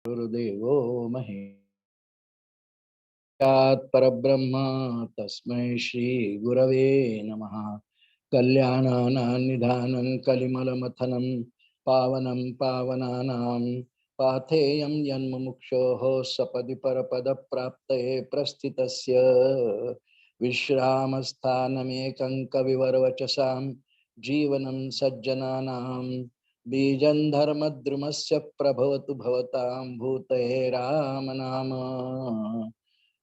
गुरुदेवो महेशात् परब्रह्म तस्मै श्री गुरवे नमः। कल्याणानां कलिमलमथनं पावनं पावनानां पाथेयं यन्मुमुक्षोः सपदि परपदप्राप्तये प्रस्थितस्य विश्रामस्थानमेकं कविवरवचसां जीवनं सज्जनानां बीजं धर्मद्रुमस्य प्रभवतु भवतां भूतये राम नाम।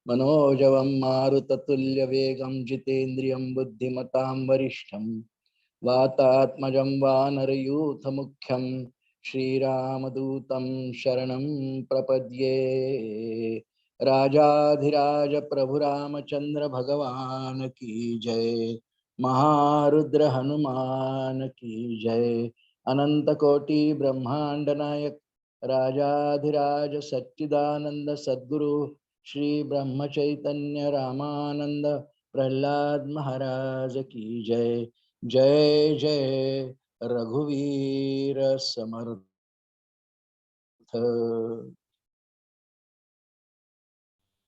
मनोजवं मारुततुल्यवेगं जितेन्द्रियं बुद्धिमतां वरिष्ठं वातात्मजं वानरयूथमुख्यं श्रीरामदूतं शरणं प्रपद्ये। राजाधिराज प्रभु रामचंद्र भगवान की जय। महारुद्र हनुमान की जय। अनंत कोटि ब्रह्मांड नायक राजाधिराज सच्चिदानंद सद्गुरु श्री ब्रह्म चैतन्य रामानंद प्रहलाद महाराज की जय। जय जय रघुवीर समर्थ।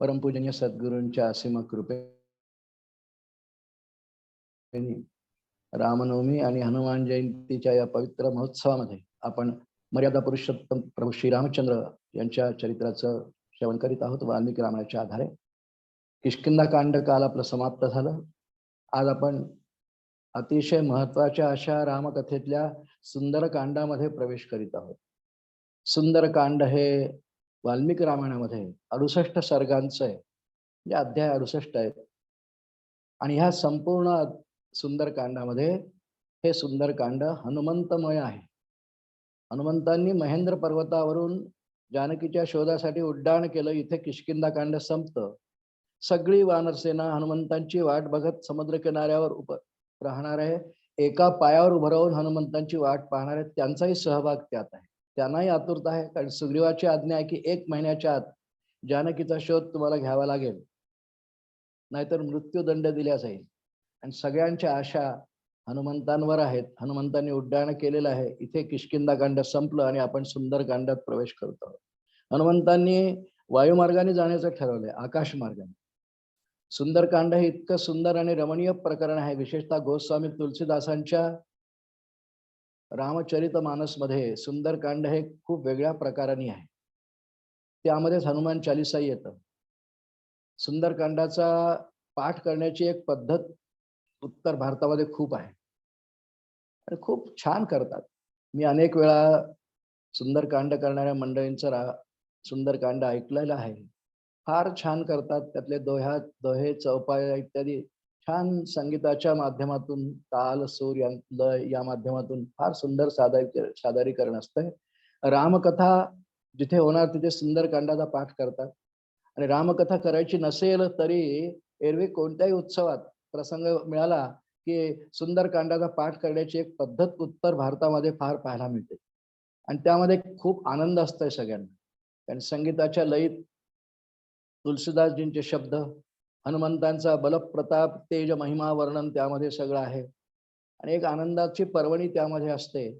परमपूजनीय सद्गुरूंच्या असीम कृपेने रामनवमी आणि हनुमान जयंतीच्या या पवित्र महोत्सवामध्ये आपण मर्यादा पुरुषोत्तम प्रभू श्रीरामचंद्र यांच्या चरित्राचं श्रवण करीत आहोत। वाल्मिकी रामायणाच्या आधारे किष्किंधा कांड काल आपलं समाप्त झालं। आज आपण अतिशय महत्वाच्या अशा रामकथेतल्या सुंदरकांडामध्ये प्रवेश करीत आहोत। सुंदरकांड हे वाल्मिकी रामायणामध्ये 68 सर्गांचं आहे, म्हणजे अध्याय 68 आहेत। आणि ह्या संपूर्ण सुंदरकांडामध्ये हे सुंदरकांड हनुमंतमय आहे। हनुमंतांनी महेंद्र पर्वतावरून जानकीच्या शोधासाठी उड्डाण केलं। इथे किष्किंधा कांड संपतं। सगळी वानरसेना हनुमंतांची वाट बघत समुद्र किनाऱ्यावर राहणार आहे। एका पायावर उभं राहून हनुमंतांची वाट पाहणार आहेत, त्यांचाही सहभाग त्यात आहे। त्यांनाही आतुरता आहे, कारण सुग्रीवाची आज्ञा आहे की 1 महिन्याच्या आत जानकीचा शोध तुम्हाला घ्यावा लागेल, नाहीतर मृत्यूदंड दिला जाईल। आणि सगळ्यांच्या आशा हनुमंतांवर आहेत। हनुमंतांनी उड्डाण केलेलं आहे। इथे किष्किंधा कांड संपलं आणि आपण सुंदरकांडात प्रवेश करतो आहोत। हनुमंतांनी वायुमार्गाने जाण्याचं ठरवलंय, आकाश मार्गाने। सुंदरकांड हे इतकं सुंदर आणि रमणीय प्रकरण आहे। विशेषतः गोस्वामी तुलसीदासांच्या रामचरितमानसमध्ये सुंदरकांड हे खूप वेगळ्या प्रकाराने आहे। त्यामध्येच हनुमान चालीसा येतं। सुंदरकांडाचा पाठ करण्याची एक पद्धत उत्तर भारतामध्ये खूप आहे आणि खूप छान करतात। मी अनेक वेळा सुंदरकांड करणाऱ्या मंडळींचं सुंदरकांड ऐकलेलं आहे। फार छान करतात। त्यातले दोहे चौपाया इत्यादी छान संगीताच्या माध्यमातून, ताल सूर या माध्यमातून फार सुंदर सादरीकरण असतंय। रामकथा जिथे होणार तिथे सुंदरकांडाचा पाठ करतात। आणि रामकथा करायची नसेल तरी एरवी कोणत्याही उत्सवात प्रसंग मिळाला की सुंदरकांडाचा पाठ करण्याची एक पद्धत उत्तर भारतामध्ये फार पाहायला मिळते। आणि त्यामध्ये खूप आनंद असतोय सगळ्यांना, कारण संगीताच्या लयीत तुलसीदासजींचे शब्द, हनुमंतांचा बलप्रताप तेज महिमा वर्णन त्यामध्ये सगळं आहे। आणि एक आनंदाची पर्वणी त्यामध्ये असते।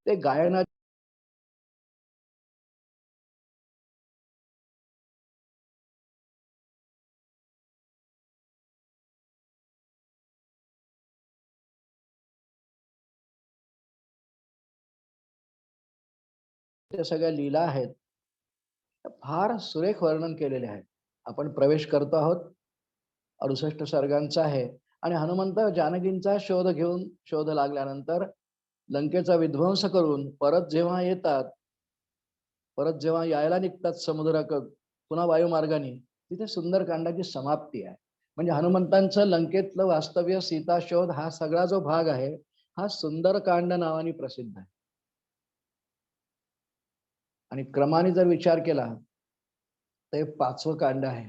ते गायना त्या सगळ्या लीला आहेत, फार सुरेख वर्णन केलेले आहेत। आपण प्रवेश करतो आहोत। 68 सर्गांचा आहे। आणि हनुमंत जानकींचा शोध लागल्यानंतर लंकेचा विध्वंस करून परत जेव्हा यायला निघतात समुद्राकडे पुन्हा वायुमार्गाने, तिथे सुंदरकांडाची समाप्ती आहे। म्हणजे हनुमंतांचं लंकेतलं वास्तव्य, सीता शोध हा सगळा जो भाग आहे हा सुंदरकांड नावाने प्रसिद्ध आहे। आणि क्रमाने जर विचार केला तर 5वं कांड आहे।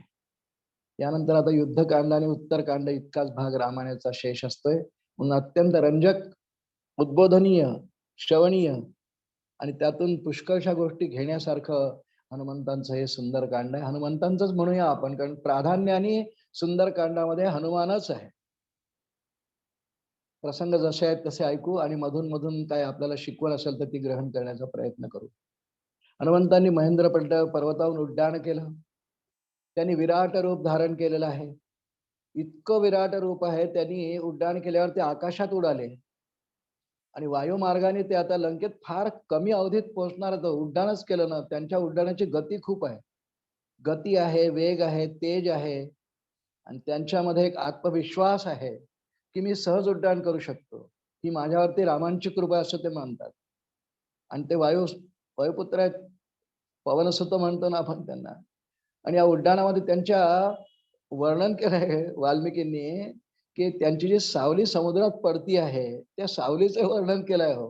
त्यानंतर आता युद्धकांड आणि उत्तरकांड इतकाच भाग रामायणाचा शेष असतोय। म्हणून अत्यंत रंजक, उद्बोधनीय, श्रवणीय आणि त्यातून पुष्कळशा गोष्टी घेण्यासारखं हनुमंतांचं हे सुंदरकांड आहे। हनुमंतांचंच म्हणूया आपण, कारण प्राधान्याने सुंदरकांडामध्ये हनुमानच आहे। प्रसंग जसे आहेत तसे ऐकू आणि मधून मधून काय आपल्याला शिकवण असेल तर ती ग्रहण करण्याचा प्रयत्न करू। हनुमंतांनी महेंद्र पर्वतावरून उड्डाण केलं. त्यांनी विराट रूप धारण केलेलं आहे. इतकं विराट रूप आहे, त्यांनी उड्डाण केल्यावर ते आकाशात उडाले आणि वायुमार्गाने ते आता लंकेत फार कमी अवधीत पोहोचणार होतं. उड्डाणच केलं ना. त्यांच्या उड्डाणाची गती खूप आहे. गती आहे, वेग आहे, तेज आहे आणि त्यांच्यामध्ये एक आत्मविश्वास आहे की मी सहज उड्डाण करू शकतो. ही माझ्यावरती रामांची कृपा असं ते मानतात. आणि ते वायुपुत्र आहेत, पवनसुत म्हणतो ना आपण त्यांना. आणि या उड्डाणामध्ये त्यांच्या वर्णन केलंय वाल्मिकींनी की त्यांची जी सावली समुद्रात पडती आहे, त्या सावलीचं वर्णन केलंय हो.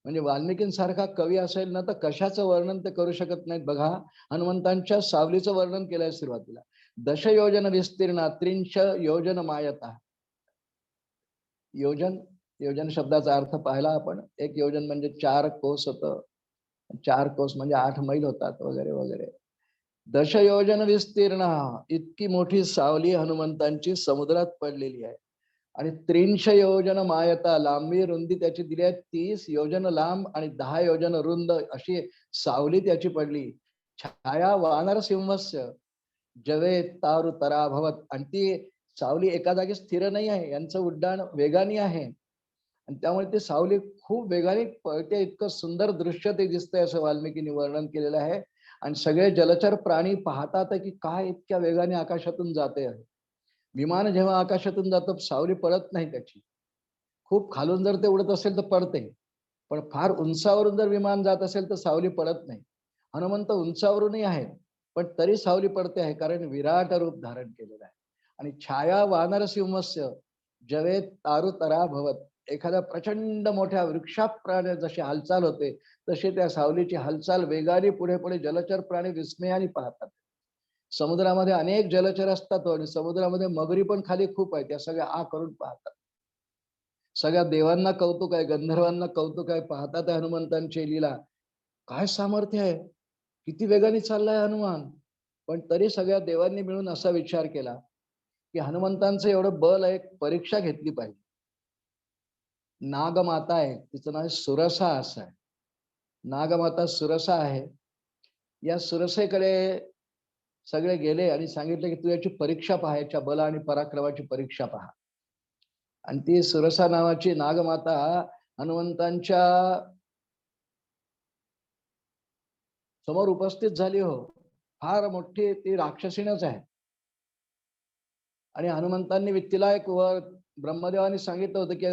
म्हणजे वाल्मिकींसारखा कवी असेल ना, तर कशाचं वर्णन ते करू शकत नाहीत. बघा, हनुमंतांच्या सावलीचं वर्णन केलंय सुरुवातीला. दशयोजन विस्तीर्ण त्रिंश योजन मायता. योजन, योजन शब्दाचा अर्थ पाहिला आपण. एक योजन म्हणजे 4 कोस होतं. 4 कोस म्हणजे 8 मैल होतात वगैरे वगैरे. दशयोजन विस्तीर्ण, इतकी मोठी सावली हनुमंतांची समुद्रात पडलेली आहे. आणि 300 योजन मायता, लांबी रुंदी त्याची दिली आहे 30 योजन लांब आणि 10 योजन रुंद अशी सावली त्याची पडली. छाया वानर सिंहस्य जवे तारु तरा भवत. आणि ती सावली एका जागी स्थिर नाही आहे. यांचं उड्डाण वेगाने आहे आणि त्यामुळे ती सावली खूप वेगाने पळते. इतकं सुंदर दृश्य ते दिसतंय असं वाल्मिकींनी वर्णन केलेलं आहे. आणि सगळे जलचर प्राणी पाहतात की काय इतक्या वेगाने आकाशातून जाते आहे. विमान जेव्हा आकाशातून जातं सावली पडत नाही त्याची. खूप खालून जर ते उडत असेल तर पडते, पण फार उंचावरून जर विमान जात असेल तर सावली पडत नाही. हनुमंत उंचावरूनही आहेत, पण तरी सावली पडते आहे, कारण विराट रूप धारण केलेलं आहे. आणि छाया वानर सिंहस्य जवे तारु तरा भवत. एखाद्या प्रचंड मोठ्या वृक्षाप्रमाणे जशी हालचाल होते, तशी त्या सावलीची हालचाल वेगाने पुढे पुढे जलचर प्राणी विस्मयाने पाहतात. समुद्रामध्ये अनेक जलचर असतात आणि समुद्रामध्ये मगरी पण खाली खूप आहेत. त्या सगळ्या आ करून पाहतात. सगळ्या देवांना कौतुक आहे, गंधर्वांना कौतुक आहे. पाहतात हनुमंतांची लीला. काय सामर्थ्य आहे, किती वेगाने चाललाय हनुमान. पण तरी सगळ्या देवांनी मिळून असा विचार केला की हनुमंतांचं एवढं बल आहे, परीक्षा घेतली पाहिजे. नागमाता आहे, तिचं नाव सुरसा असं आहे. नागमाता सुरसा आहे. या सुरसेकडे सगळे गेले आणि सांगितले की तू याची परीक्षा पहा, याच्या बल आणि पराक्रमाची परीक्षा पहा. आणि ती सुरसा नावाची नागमाता हनुमंतांच्या समोर उपस्थित झाली हो. फार मोठी ती राक्षसीनच आहे. आणि हनुमंतांनी तिला एक वर ब्रह्मदेवाने सांगितलं होतं की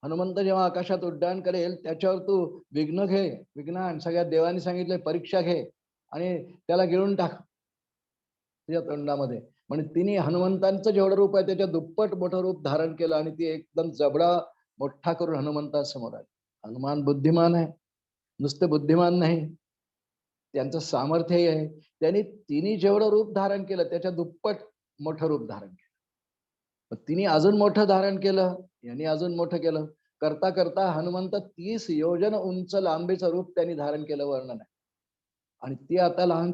हनुमंत जेव्हा आकाशात उड्डाण करेल त्याच्यावर तू विघ्न घे, विघ्न. आणि सगळ्या देवांनी सांगितले परीक्षा घे आणि त्याला गिळून टाक तुझ्या तोंडामध्ये. म्हणजे तिने हनुमंतांचं जेवढं रूप आहे त्याच्या दुप्पट मोठं रूप धारण केलं आणि ती एकदम जबडा मोठा करून हनुमंतासमोर आली. हनुमान बुद्धिमान आहे, नुसते बुद्धिमान नाही, त्यांचं सामर्थ्यही आहे. त्यांनी तिने जेवढं रूप धारण केलं त्याच्या दुप्पट मोठं रूप धारण केलं. तिने अजून मोठं धारण केलं, यांनी अजून मोठं केलं. करता करता हनुमंत 30 योजन उंच लांबीचं रूप त्यांनी धारण केलं, वर्णन आहे. आणि ती आता लहान.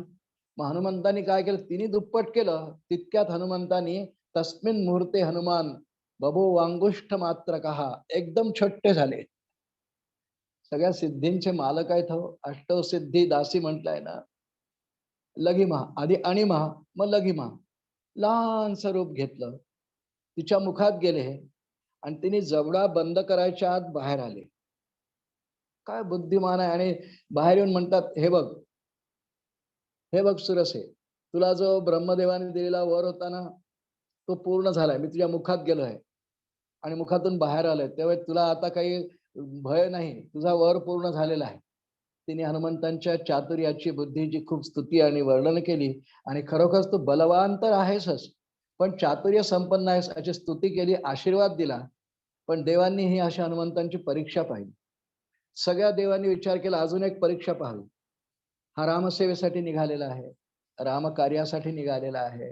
मग हनुमंतांनी काय केलं, तिने दुप्पट केलं. तितक्यात हनुमंतांनी तस्मिन मुहूर्ते हनुमान बभो वांगुष्ठ मात्र कहा, एकदम छोटे झाले. सगळ्या सिद्धींचे मालक आहेत हो. अष्टव सिद्धी दासी म्हटलंय ना. लघिमा आधी अणिमा, मग लघिमा. लहानसं रूप घेतलं, तिच्या मुखात गेले आणि तिने जबडा बंद करायच्या आत बाहेर आले. काय बुद्धिमान आहे. आणि बाहेर येऊन म्हणतात, हे बघ, हे बघ सुरसे, तुला जो ब्रह्मदेवाने दिलेला वर होता ना, तो पूर्ण झालाय. मी तुझ्या मुखात गेलोय आणि मुखातून बाहेर आलोय. तेव्हा तुला आता काही भय नाही, तुझा वर पूर्ण झालेला आहे. तिने हनुमंतांच्या चातुर्याची, बुद्धीची खूप स्तुती आणि वर्णन केली. आणि खरोखरच तू बलवान तर आहेसच, पण चातुर्य संपन्न आहेस याची स्तुती केली, आशीर्वाद दिला. पण देवांनी ही अशा हनुमंतांची परीक्षा पाहिली. सगळ्या देवांनी विचार केला अजून एक परीक्षा पाहावी. हा रामसेवेसाठी निघालेला आहे, रामकार्यासाठी निघालेला आहे,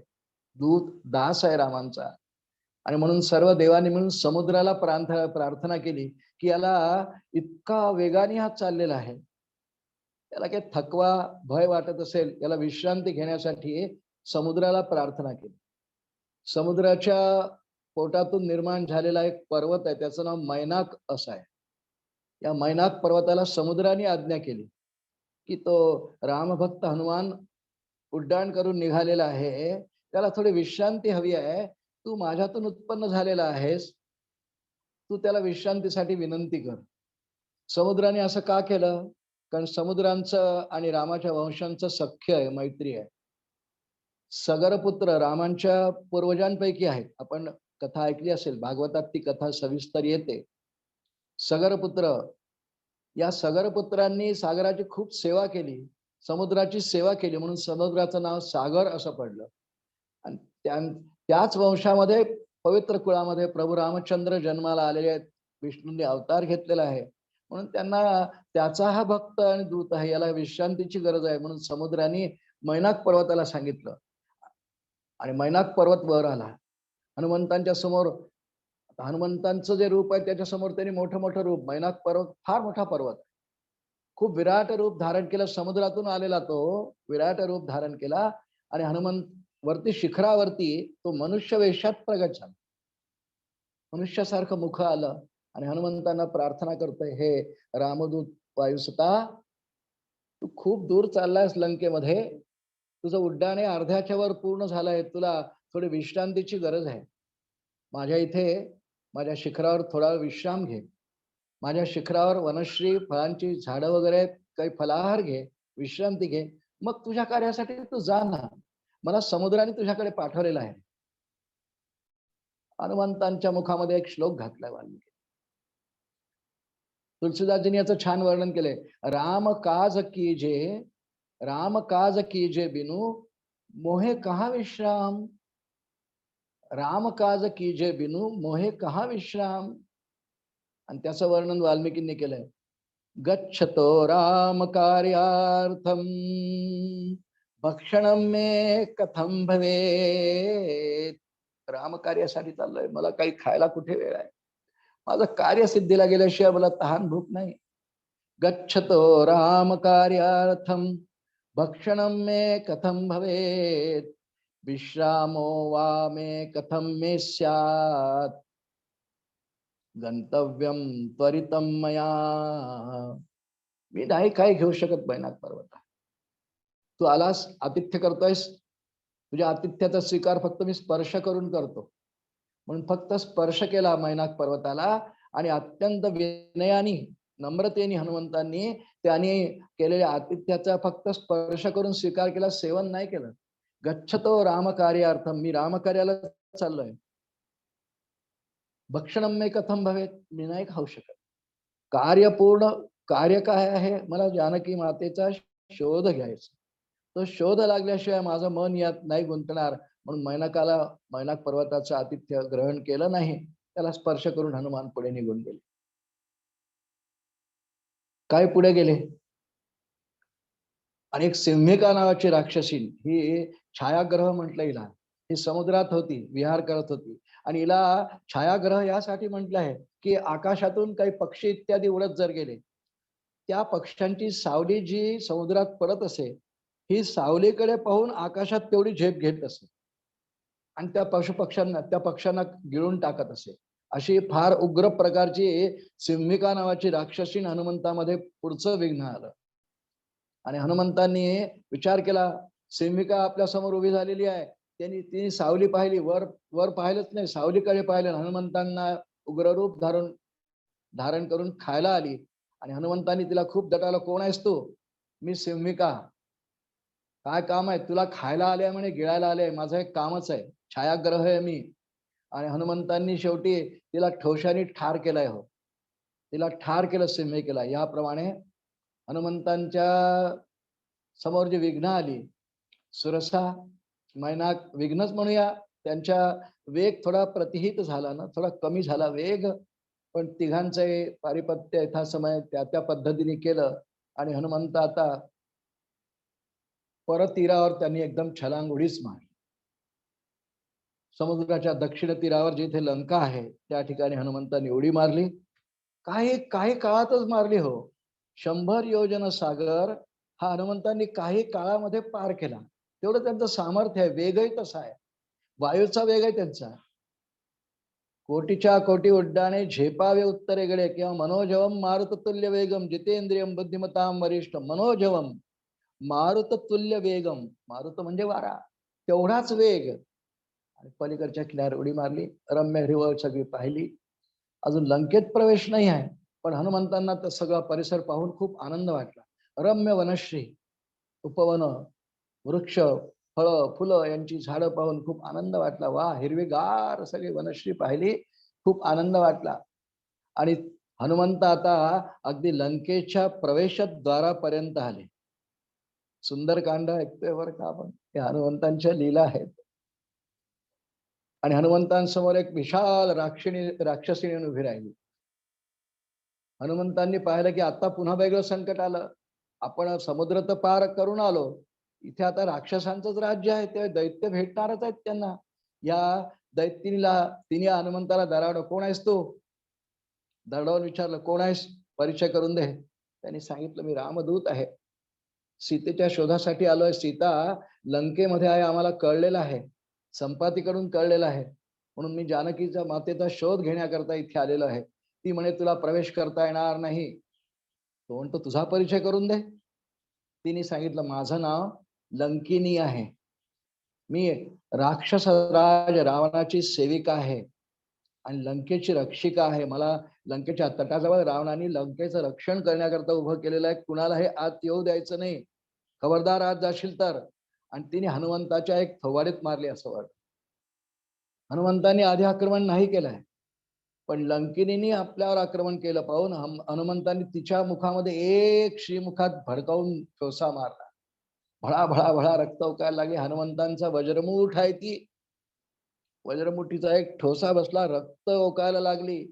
दूत दास आहे रामांचा. आणि म्हणून सर्व देवांनी मिळून समुद्राला प्रार्थना केली की याला इतका वेगाने हा चाललेला आहे, त्याला काही थकवा भय वाटत असेल, याला विश्रांती घेण्यासाठी समुद्राला प्रार्थना केली. समुद्राच्या पोटातून निर्माण झालेला एक पर्वत आहे, त्याचं नाव मैनाक असं आहे. या मैनाक पर्वताला समुद्राने आज्ञा केली की तो रामभक्त हनुमान उड्डाण करून निघालेला आहे, त्याला थोडी विश्रांती हवी आहे. तू माझ्यातून उत्पन्न झालेला आहेस, तू त्याला विश्रांतीसाठी विनंती कर. समुद्राने असं का केलं? कारण समुद्रांचं आणि रामाच्या वंशांचं सख्य आहे, मैत्री आहे. सगरपुत्र रामांच्या पूर्वजांपैकी आहेत. आपण कथा ऐकली असेल, भागवतात ती कथा सविस्तर येते. सगरपुत्र, या सगरपुत्रांनी सागराची खूप सेवा केली, समुद्राची सेवा केली, म्हणून समुद्राचं नाव सागर असं पडलं. आणि त्याच वंशामध्ये पवित्र कुळामध्ये प्रभू रामचंद्र जन्माला आलेले आहेत. विष्णूंनी अवतार घेतलेला आहे, म्हणून त्यांना त्याचा हा भक्त आणि दूत आहे, याला विश्रांतीची गरज आहे. म्हणून समुद्राने मैनाक पर्वताला सांगितलं आणि मैनाक पर्वत वर आला. हनुमंतांच्या समोर, हनुमंतांचं जे रूप आहे त्याच्या समोर त्यांनी मोठं मोठं रूप, मैनाक पर्वत फार मोठा पर्वत, खूप विराट रूप धारण केलं. समुद्रातून आलेला तो विराट रूप धारण केला आणि हनुमंत वरती शिखरावरती तो मनुष्य वेशात प्रगट झाला. मनुष्यासारखं मुख आलं आणि हनुमंतांना प्रार्थना करतोय, हे रामदूत वायुसुता, तू खूप दूर चाललायस लंकेमध्ये, तुझं उड्डाण अर्ध्याच्या वर पूर्ण झालंय, तुला थोडी विश्रांतीची गरज आहे. माझ्या इथे माझ्या शिखरावर थोडा विश्राम घे. माझ्या शिखरावर वनश्री फळांची झाडं वगैरे आहेत, काही फलाहार घे, विश्रांती घे, मग तुझ्या कार्यासाठी तू जा ना. मला समुद्राने तुझ्याकडे पाठवलेला आहे. हनुमंतांच्या मुखामध्ये एक श्लोक घातलाय वाल्मिकी. तुलसीदासजींनी याचं छान वर्णन केलंय. राम काज कीजे, राम काज कीजे बिनु मोहे कहा विश्राम. राम काज कीजे बिनु मोहे कहा विश्राम. आणि त्याचं वर्णन वाल्मिकींनी केलंय. गच्छतो राम कार्यार्थम भक्षणम मे कथम भवेत. राम कार्यासाठी चाललोय, मला काही खायला कुठे वेळ आहे, माझं कार्य सिद्धीला गेल्याशिवाय मला तहान भूक नाही. गच्छतो राम कार्यार्थम भक्षणम मे कथम भवेत विश्रामो वा मे कथम मे स्यात् गंतव्यम त्वरितम मया. मी नाही काय घेऊ शकत मैनाक पर्वता. तू आलास, आतिथ्य करतोयस, तुझ्या आतिथ्याचा स्वीकार फक्त मी स्पर्श करून करतो. म्हणून फक्त स्पर्श केला मैनाक पर्वताला आणि अत्यंत विनयाने नम्रतेने हनुमंतांनी त्यांनी केलेल्या आतिथ्याचा फक्त स्पर्श करून स्वीकार केला, सेवन नाही केलं. गच्छतो राम कार्यार्थम, मी रामकार्याला चाललोय. भक्षणम मे कथम भवेत, मी नाही खाऊ शकत. कार्यपूर्ण कार्य काय आहे, मला जानकी मातेचा शोध घ्यायचा. तो शोध लागल्याशिवाय माझं मन यात नाही गुंतणार. म्हणून मैनाकाला, मैनाक पर्वताचं आतिथ्य ग्रहण केलं नाही. त्याला स्पर्श करून हनुमान पुढे निघून गेले. काय पुढे गेले? आणि एक सिंहिका नावाची राक्षसी, ही छायाग्रह म्हटलं हिला, ही समुद्रात होती, विहार करत होती. आणि हिला छायाग्रह यासाठी म्हटलं आहे की आकाशातून काही पक्षी इत्यादी उडत जर गेले, त्या पक्ष्यांची सावली जी समुद्रात पडत असे, ही सावलीकडे पाहून आकाशात तेवढी झेप घेत असे आणि त्या पक्ष्यांना गिळून टाकत असे. अशी फार उग्र प्रकारची सिंहिका नावाची राक्षसी हनुमंतामध्ये पुढचं विघ्न आलं. आणि हनुमंतांनी विचार केला, सिंहिका आपल्या समोर उभी झालेली आहे, तिने सावली पाहिली, वर वर पाहिलंच नाही, सावलीकडे पाहिलं. हनुमंतांना उग्ररूप धारण करून खायला आली. आणि हनुमंतांनी तिला खूप दटावलं, कोण आहेस तू? मी सिंहिका. काय काम आहे तुला? खायला आले म्हणे, गिळायला आले, माझं एक कामच आहे, छायाग्रह आहे मी. आणि हनुमंतांनी शेवटी तिला ठोशाने ठार केलाय. हो, तिला ठार केलं सिंहिकेला. याप्रमाणे हनुमंतांच्या समोर जी विघ्न आली, सुरसा मैनाक विघ्नच म्हणूया, त्यांच्या वेग थोडा प्रतिहित झाला ना, थोडा कमी झाला वेग. पण तिघांचे पारिपत्य यथासमय त्या पद्धतीने केलं. आणि हनुमंत आता परत तीरावर त्यांनी एकदम छलांग उडीच मारली. समुद्राच्या दक्षिण तीरावर जिथे लंका आहे त्या ठिकाणी हनुमंतांनी उडी मारली. काही काळातच मारली. हो, 100 योजन सागर हा हनुमंतांनी काही काळामध्ये पार केला. तेवढं त्यांचं सामर्थ्य आहे, वेगही तसा आहे, वायूचा वेग आहे त्यांचा. कोटीच्या कोटी उड्डाणे झेपावे उत्तरेकडे किंवा मनोजवम मारुततुल्य वेगम जितेंद्रियम बुद्धिमताम वरिष्ठ मनोजवम मारुततुल्य वेगम, मारुत म्हणजे वारा, तेवढाच वेग. आणि पलीकडच्या किनाऱ्यावर उडी मारली, रम्य हिरवळ सगळी पाहिली. अजून लंकेत प्रवेश नाही आहे, पण हनुमंतांना तर सगळा परिसर पाहून खूप आनंद वाटला. रम्य वनश्री, उपवन, वृक्ष, फळ फुलं यांची झाडं पाहून खूप आनंद वाटला. वा, हिरवीगार सगळी वनश्री पाहिली, खूप आनंद वाटला. आणि हनुमंत आता अगदी लंकेच्या प्रवेशद्वारापर्यंत आले. सुंदरकांड ऐकतोय बरं का आपण, हे हनुमंतांच्या लीला आहेत. आणि हनुमंतांसमोर एक विशाल राक्षसिणी उभी राहिली. हनुमंतांनी पाहिलं की आता पुन्हा वेगळं संकट आलं. आपण समुद्र तर पार करून आलो, इथे आता राक्षसांचंच राज्य आहे, ते दैत्य भेटणारच आहेत त्यांना. या तिने हनुमंताला दरावलं, कोण आहेस तू? दरडावून विचारलं, कोण आहेस, परिचय करून दे. त्यांनी सांगितलं, मी रामदूत आहे, सीतेच्या शोधासाठी आलोय. सीता लंकेमध्ये आहे, आम्हाला कळलेलं आहे, संपातीकडून कळलेलं आहे, म्हणून मी जानकीचा मातेचा शोध घेण्याकरता इथे आलेलो आहे. ती म्हणे तुला प्रवेश करता येणार नाही. तो म्हणतो तुझा परिचय करून दे. तिने सांगितलं, माझं नाव लंकिनी आहे, मी राक्षस राज रावणाची सेविका आहे आणि लंकेची रक्षिका आहे. मला लंकेच्या तटाजवळ रावणाने लंकेचं रक्षण करण्याकरता उभं केलेलं आहे, कुणाला हे आत येऊ द्यायचं नाही, खबरदार आत जाशील तर. आणि तिने हनुमंताच्या एक थोवाडीत मारली असं वाटत. हनुमंतांनी आधी आक्रमण नाही केलंय, पण लंकिनीने आपल्यावर आक्रमण केलं पाहून हनुमंतांनी तिच्या मुखामध्ये एक श्रीमुखात भडकावून ठोसा मारला. भळा भळा भळा रक्त उकायला लागले. हनुमंतांचा वज्रमुठ आहे ती, वज्रमुठीचा एक ठोसा बसला, रक्त ओकायला लागली.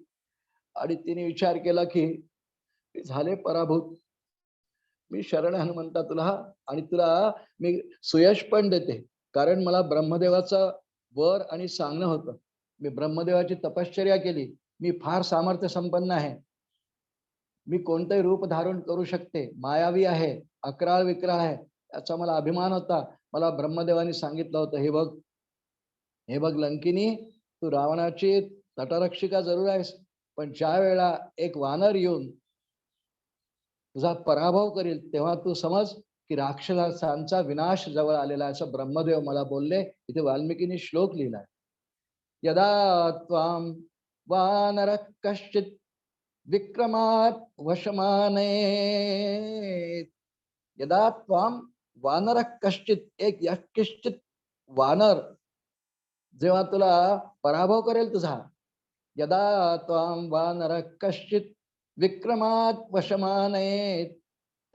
आणि तिने विचार केला की झाले पराभूत, मी शरण हनुमंता तुला, आणि तुला मी सुयश पण देते, कारण मला ब्रह्मदेवाचा वर आणि सांगणं होतं. मी ब्रह्मदेवाची तपश्चर्या केली, मी फार सामर्थ्य संपन्न आहे, मी कोणतेही रूप धारण करू शकते, मायावी आहे, अकराळ विक्राळ आहे, याचा मला अभिमान होता. मला ब्रह्मदेवानी सांगितलं होतं, हे बघ लंकिनी, तू रावणाची तटरक्षिका जरूर आहेस, पण ज्या वेळेला एक वानर येऊन तुझा पराभव करील, तेव्हा तू समज की राक्षसांचा विनाश जवळ आलेला, असं ब्रह्मदेव मला बोलले. इथे वाल्मिकीने श्लोक लिहिलाय, यदा त्वाम वानर कश्चित विक्रमात वशमाने, यदा त्वाम वानर कश्चित, एक यश्चित वानर जेव्हा तुला पराभव करेल तुझा, यदा त्वाम वानर कश्चित विक्रमात वशमाने,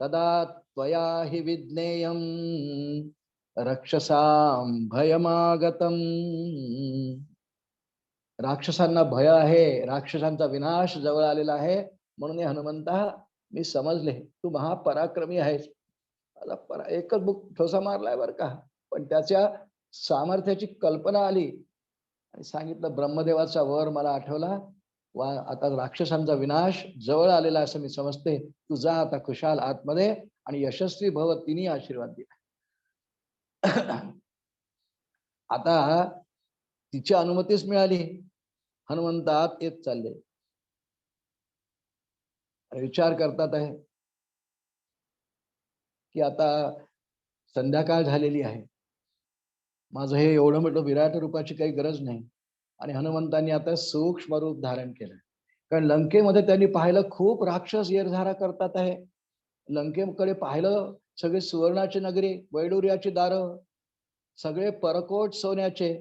तदा त्वया हि विज्ञेयम रक्षसां भयमागतम. राक्षसांना भय आहे, राक्षसांचा विनाश जवळ आलेला आहे, म्हणून हनुमंता मी समजले तू महापराक्रमी आहेस. एकच ठोसा मारलाय बर का, पण त्याच्या सामर्थ्याची कल्पना आली आणि सांगितलं, ब्रह्मदेवाचा वर मला आठवला, वा आता राक्षसांचा विनाश जवळ आलेला असं मी समजते, तू जा आता खुशाल आतमध्ये आणि यशस्वी भव. तिने आशीर्वाद दिला. आता तिची अनुमतीच मिळाली. हनुमंत आत येत चालले, विचार करतात आहे की आता संध्याकाळ झालेली आहे, माझं हे एवढं मोठं विराट रूपाची काही गरज नाही. आणि हनुमंतांनी आता सूक्ष्म रूप धारण केलं, कारण लंकेमध्ये त्यांनी पाहिलं खूप राक्षस येरझारा करतात आहे. लंकेकडे पाहिलं, सगळे सुवर्णाची नगरी, वैडूर्याची दारं, सगळे परकोट सोन्याचे,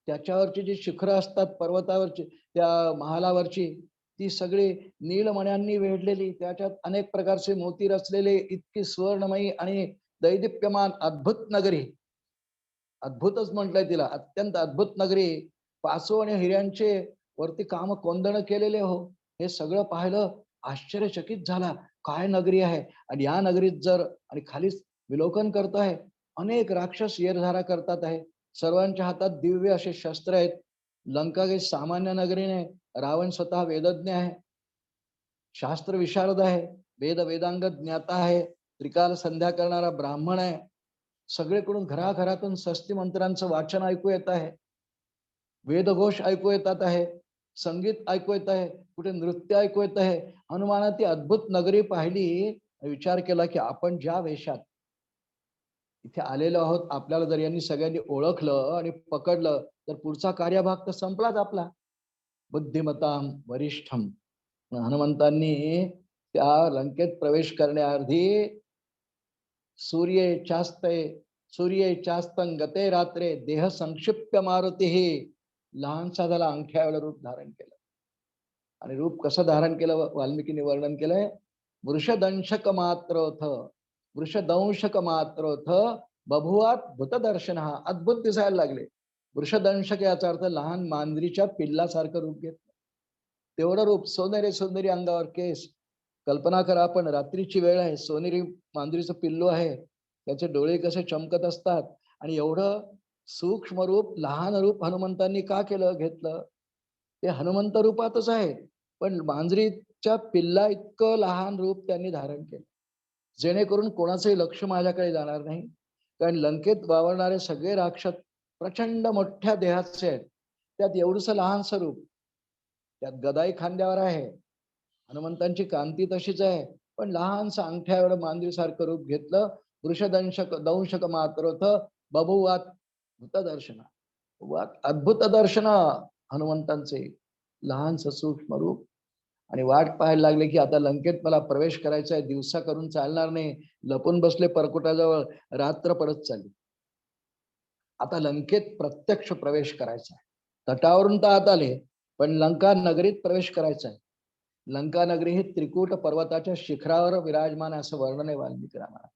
त्याच्यावरची जी शिखरं असतात पर्वतावरची, त्या महालावरची, ती सगळी नीलमण्यांनी वेढलेली, त्याच्यात अनेक प्रकारचे मोती रचलेले, इतकी सुवर्णमयी आणि दैदिप्यमान अद्भुत नगरी. अद्भुतच म्हटलंय तिला, अत्यंत अद्भुत नगरी, पाचो आणि हिऱ्यांचे वरती काम कोंदण केलेले हो. हे सगळं पाहिलं, आश्चर्यचकित झाला, काय नगरी आहे. आणि या नगरीत जर, आणि खालीच विलोकन करतोय, अनेक राक्षस येरझारा करतात आहे, सर्वांच्या हातात दिव्य असे शस्त्र आहेत. लंका काही सामान्य नगरी नाही, रावण स्वतः वेदज्ञ आहे, शास्त्र विशारद आहे, वेदांग ज्ञाता आहे, त्रिकाल संध्या करणारा ब्राह्मण आहे, सगळीकडून घराघरातून स्वस्ती मंत्रांचं वाचन ऐकू येत आहे. वेदघोष ऐकू येतात आहे, संगीत ऐकू येत आहे, कुठे नृत्य ऐकू येत आहे. हनुमाना ती अद्भुत नगरी पाहिली, विचार केला की आपण ज्या वेशात इथे आलेलो आहोत, आपल्याला जर यांनी सगळ्यांनी ओळखलं आणि पकडलं तर पुढचा कार्यभाग तर संपलाच आपला. बुद्धिमताम वरिष्ठम. हनुमंतांनी त्या लंकेत प्रवेश करण्याआधी सूर्ये चास्ते सूर्ये चास्तं गते रात्रे देह संक्षिप्त मारुती, लहानसा झाला अंगठ्यावेळेला रूप धारण केलं. आणि रूप कसं धारण केलं वाल्मिकीने वर्णन केलंय. वृषदंशक मात्रोथ वृषदंशक मात्रोथ बभुवात भूतदर्शन. अद्भुत दिसायला लागले. वृषदंशक याचा अर्थ लहान मांजरीच्या पिल्लासारखं रूप घेतलं. तेवढं रूप, सोनेरी सोनेरी अंगावर केस. कल्पना करा आपण, रात्रीची वेळ आहे, सोनेरी मांजरीचं पिल्लू आहे, त्याचे डोळे कसे चमकत असतात. आणि एवढं सूक्ष्म रूप, लहान रूप हनुमंतांनी का केलं घेतलं. ते हनुमंत रूपातच आहे, पण मांजरीच्या पिल्ला इतकं लहान रूप त्यांनी धारण केलं, जेणेकरून कोणाचंही लक्ष माझ्याकडे जाणार नाही. कारण लंकेत वावरणारे सगळे राक्षस प्रचंड मोठ्या देहाचे आहेत, त्यात एवढंसं लहानसं रूप, त्यात गदाई खांद्यावर आहे. हनुमंतांची कांती तशीच आहे, पण लहानसं अंगठ्या एवढं मांजरीसारखं रूप घेतलं. वृषदंशक दंशक मात्रोथ बभुवात भूतदर्शना. अद्भुत दर्शन हनुमंतांचे, लहानसं सूक्ष्म रूप. आणि वाट पाहायला लागले की आता लंकेत मला प्रवेश करायचा आहे, दिवसा करून चालणार नाही. लपून बसले परकुटाजवळ, रात्र पडत चालली. आता लंकेत प्रत्यक्ष प्रवेश करायचा आहे. तटावरून तर आत आले, पण लंका नगरीत प्रवेश करायचा आहे. लंका नगरी ही त्रिकूट पर्वताच्या शिखरावर विराजमान असं वर्णन आहे वाल्मिकी रामायणात.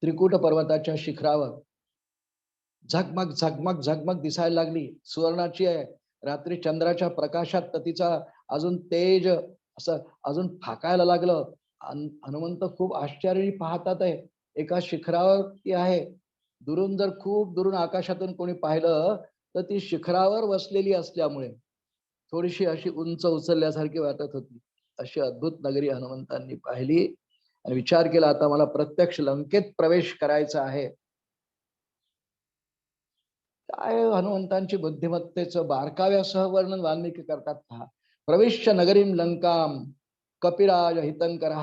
त्रिकूट पर्वताच्या शिखरावर झगमग झगमग झगमग दिसायला लागली, सुवर्णाची आहे. रात्री चंद्राच्या प्रकाशात तर तिचा अजून तेज असं अजून फाकायला लागलं. हनुमंत खूप आश्चर्याने पाहतात आहे. एका शिखरावर ती आहे. दुरून जर खूप दुरून आकाशातून कोणी पाहिलं तर ती शिखरावर वसलेली असल्यामुळे थोडीशी अशी उंच उचलल्यासारखी वाटत होती. अशी अद्भुत नगरी हनुमंतांनी पाहिली आणि विचार केला, आता मला प्रत्यक्ष लंकेत प्रवेश करायचा आहे. काय हनुमंतांची बुद्धिमत्तेचं बारकाव्यासह वर्णन वाल्मिकी करतात पहा. प्रविश्य नगरीम लंकाम कपिराज हितंकर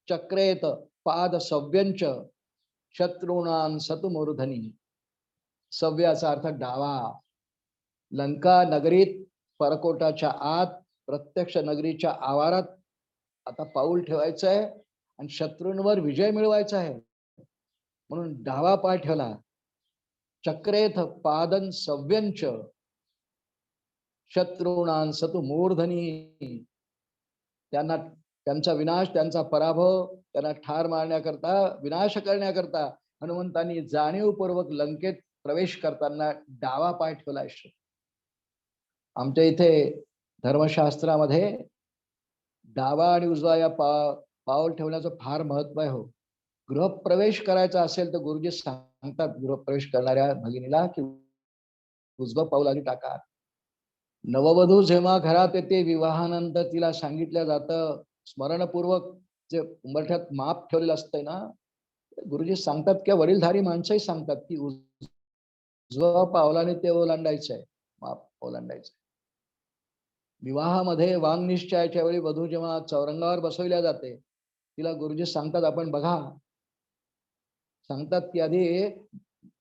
चक्रेत पाद सव्यंच शत्रुणान सतुमूर्धनी. सव्याचा अर्थ डावा. लंका नगरीत परकोटाच्या आत प्रत्यक्ष नगरीच्या आवारात आता पाऊल ठेवायचं आहे आणि शत्रूंवर विजय मिळवायचा आहे, म्हणून डावा पाय ठेवला. चक्रेथ पादन सव्यंच शत्रुणान सतु मूर्धनी. त्यांना त्यांचा विनाश, त्यांचा पराभव, त्यांना ठार मारण्याकरता, विनाश करण्याकरता हनुमंतांनी जाणीवपूर्वक लंकेत प्रवेश करताना डावा पाय ठेवला. आमच्या इथे धर्मशास्त्रामध्ये डावा आणि उजवा या पाऊल ठेवण्याचं फार महत्व आहे. हो, गृहप्रवेश करायचा असेल तर गुरुजी सांगतात गृहप्रवेश करणाऱ्या भगिनीला की उजवं पाऊल आधी टाका. नववधू जेव्हा घरात येते, विवाहानंतर तिला सांगितलं जातं स्मरणपूर्वक, जे उंबरठ्यात माप ठेवलेलं असतंय ना, गुरुजी सांगतात किंवा वडीलधारी माणसंही सांगतात की उजव्या पावलाने ते ओलांडायचं आहे, माप ओलांडायचं. विवाहामध्ये वांग निश्चयाच्या वेळी वधू जेव्हा चौरंगावर बसवल्या जाते, तिला गुरुजी सांगतात, आपण बघा, सांगतात की आधी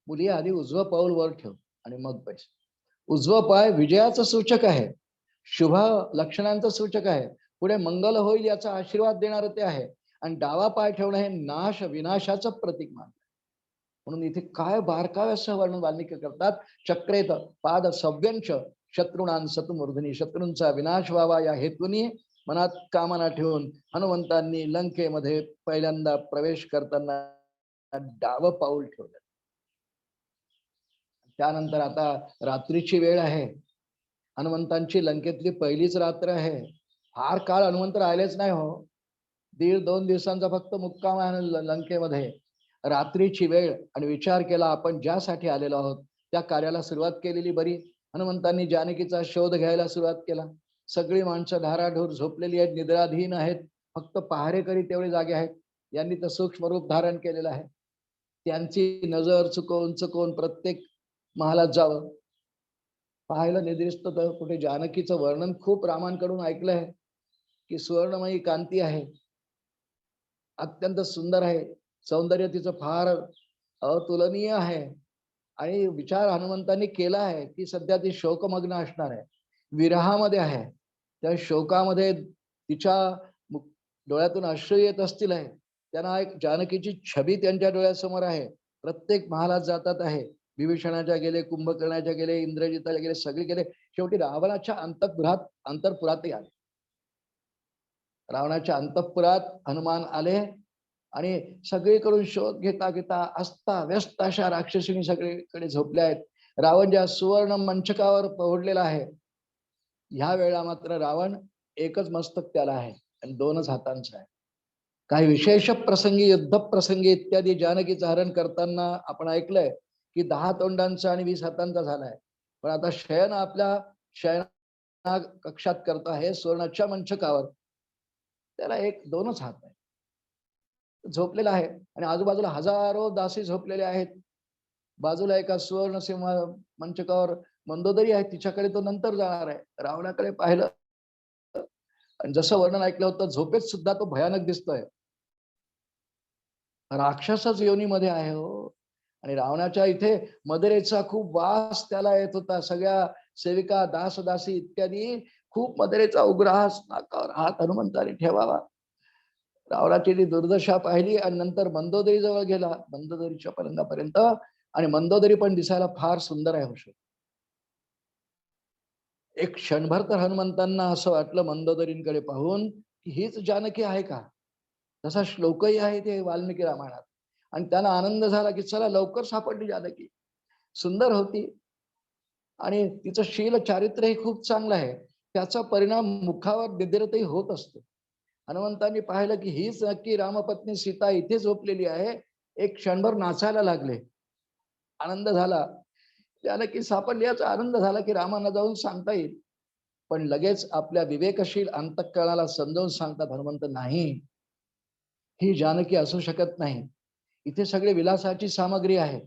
मुली आधी उजवं पाऊल वर ठेव आणि मग बैस. उजवं पाय विजयाचं सूचक आहे, शुभ लक्षणांचं सूचक आहे, पुढे मंगल होईल याचा आशीर्वाद देणारं ते आहे. आणि डावा पाय ठेवणं हे नाश विनाशाचं प्रतीक मानलं. म्हणून इथे काय बारकाव्यासह वर्णन वाल्मिकी करतात. चक्रेत पाद सव्यंच शत्रुणान सतुमूर्धनी. शत्रूंचा विनाश व्हावा या हेतूने मनात कामना ठेवून हनुमंतांनी लंकेमध्ये पहिल्यांदा प्रवेश करताना डावं पाऊल ठेवलं. त्यानंतर आता रात्रीची वेळ आहे, हनुमंतांची लंकेतली पहिलीच रात्र आहे. फार काळ हनुमंत राहिलेच नाही हो, 1.5-2 दिवसांचा फक्त मुक्काम आहे लंकेमध्ये. रात्रीची वेळ आणि विचार केला आपण ज्यासाठी आलेलो आहोत त्या कार्याला सुरुवात केलेली बरी. हनुमंतांनी जानकीचा शोध घ्यायला सुरुवात केला. सगळी माणसं धाराढोर झोपलेली आहेत, निद्राधीन आहेत, फक्त पहारेकरी तेवढे जागे आहेत. यांनी तर सूक्ष्म रूप धारण केलेलं आहे. त्यांची नजर चुकवून चुकवून प्रत्येक महालात जावं. पाहायला निद्रिस्त तर कुठे जानकीचं वर्णन खूप रामांकडून ऐकलंय की सुवर्णमयी कांती आहे, अत्यंत सुंदर आहे, सौंदर्य तिचं फार अतुलनीय आहे. आणि विचार हनुमंतांनी केला आहे की सध्या ती शोकमग्न असणार आहे, विरहामध्ये आहे. त्या शोकामध्ये तिच्या डोळ्यातून अश्रू येत असतील आहे. त्यांना एक जानकीची छबी त्यांच्या डोळ्यासमोर आहे. प्रत्येक महालात जातात आहे, विभीषणाच्या गेले, कुंभकर्णाच्या गेले, इंद्रजिताच्या गेले, सगळे गेले, शेवटी रावणाच्या अंतःपुरात अंतरपुरातही आले. रावणाच्या अंतःपुरात हनुमान आले आणि सगळीकडून शोध घेता घेता अस्ता व्यस्त अशा राक्षसीनी सगळीकडे झोपल्या आहेत. रावण ज्या सुवर्ण मंचकावर पोहोडलेला आहे, ह्या वेळा मात्र रावण एकच मस्तक त्याला आहे आणि दोनच हातांचं आहे. काही विशेष प्रसंगी, युद्ध प्रसंगी इत्यादी जानकीचं हरण करताना आपण ऐकलंय की 10 तोंडांचा आणि 20 हातांचा झालाय. पण आता शयन आपल्या शयना कक्षात करत आहे सुवर्णाच्या मंचकावर, त्याला एक दोनच हात आहे, झोपलेला आहे आणि आजूबाजूला हजारो दासी झोपलेले आहेत. बाजूला एका सुवर्ण सिंह मंचकावर मंदोदरी आहे, तिच्याकडे तो नंतर जाणार आहे. रावणाकडे पाहिलं आणि जसं वर्णन ऐकलं होतं, झोपेत सुद्धा तो भयानक दिसतोय, राक्षसच योनीमध्ये आहे हो. आणि रावणाच्या इथे मदरेचा खूप वास त्याला येत होता. सगळ्या सेविका, दासदासी इत्यादी खूप मदरेचा उग्रहास नाकावर हात हनुमंताने ठेवावा. रावणाची ती दुर्दशा पाहिली आणि नंतर मंदोदरी जवळ गेला, मंदोदरीच्या पलंगापर्यंत, आणि मंदोदरी पण दिसायला फार सुंदर आहे होश. एक क्षणभर तर हनुमंतांना असं वाटलं मंदोदरींकडे पाहून की हीच जानकी आहे का. तसा श्लोकही आहे ते वाल्मिकी रामायणात. आणि त्यांना आनंद झाला की चला लवकर सापडली जानकी. सुंदर होती आणि तिचं शील चारित्र्यही खूप चांगलं आहे. त्याचा परिणाम मुखावर निद्रतही होत असतो. हनुमंतांनी पाहिलं की हीच नक्की रामपत्नी सीता इथे झोपलेली आहे. एक क्षणभर नाचायला लागले, आनंद झाला. जानकी सापडली याचा आनंद झाला की रामांना जाऊन सांगता येईल. पण लगेच आपल्या विवेकशील अंतःकरणाला समजावून सांगतात हनुमंत, नाही, ही जानकी असू शकत नाही. इथे सगळे विलासाची सामग्री आहे,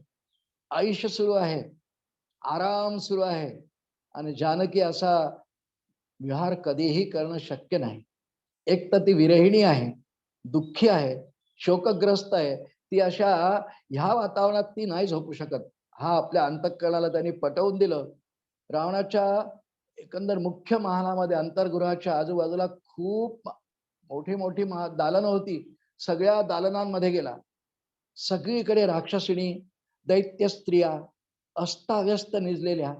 आयुष्य सुरू आहे, आराम सुरू आहे, आणि जानकी असा विहार कधीही करणं शक्य नाही. एक तर ती विरहिणी आहे, दुःखी आहे, शोकग्रस्त आहे. ती अशा ह्या वातावरणात ती नाही झोपू शकत. हा आपल्या अंतःकरणाला त्यांनी पटवून दिलं. रावणाच्या एकंदर मुख्य महालामध्ये अंतर्गृहाच्या आजूबाजूला खूप मोठी मोठी दालनं होती. सगळ्या दालनांमध्ये गेला. सगळीकडे राक्षसिणी, दैत्य स्त्रिया अस्ताव्यस्त निजलेल्या.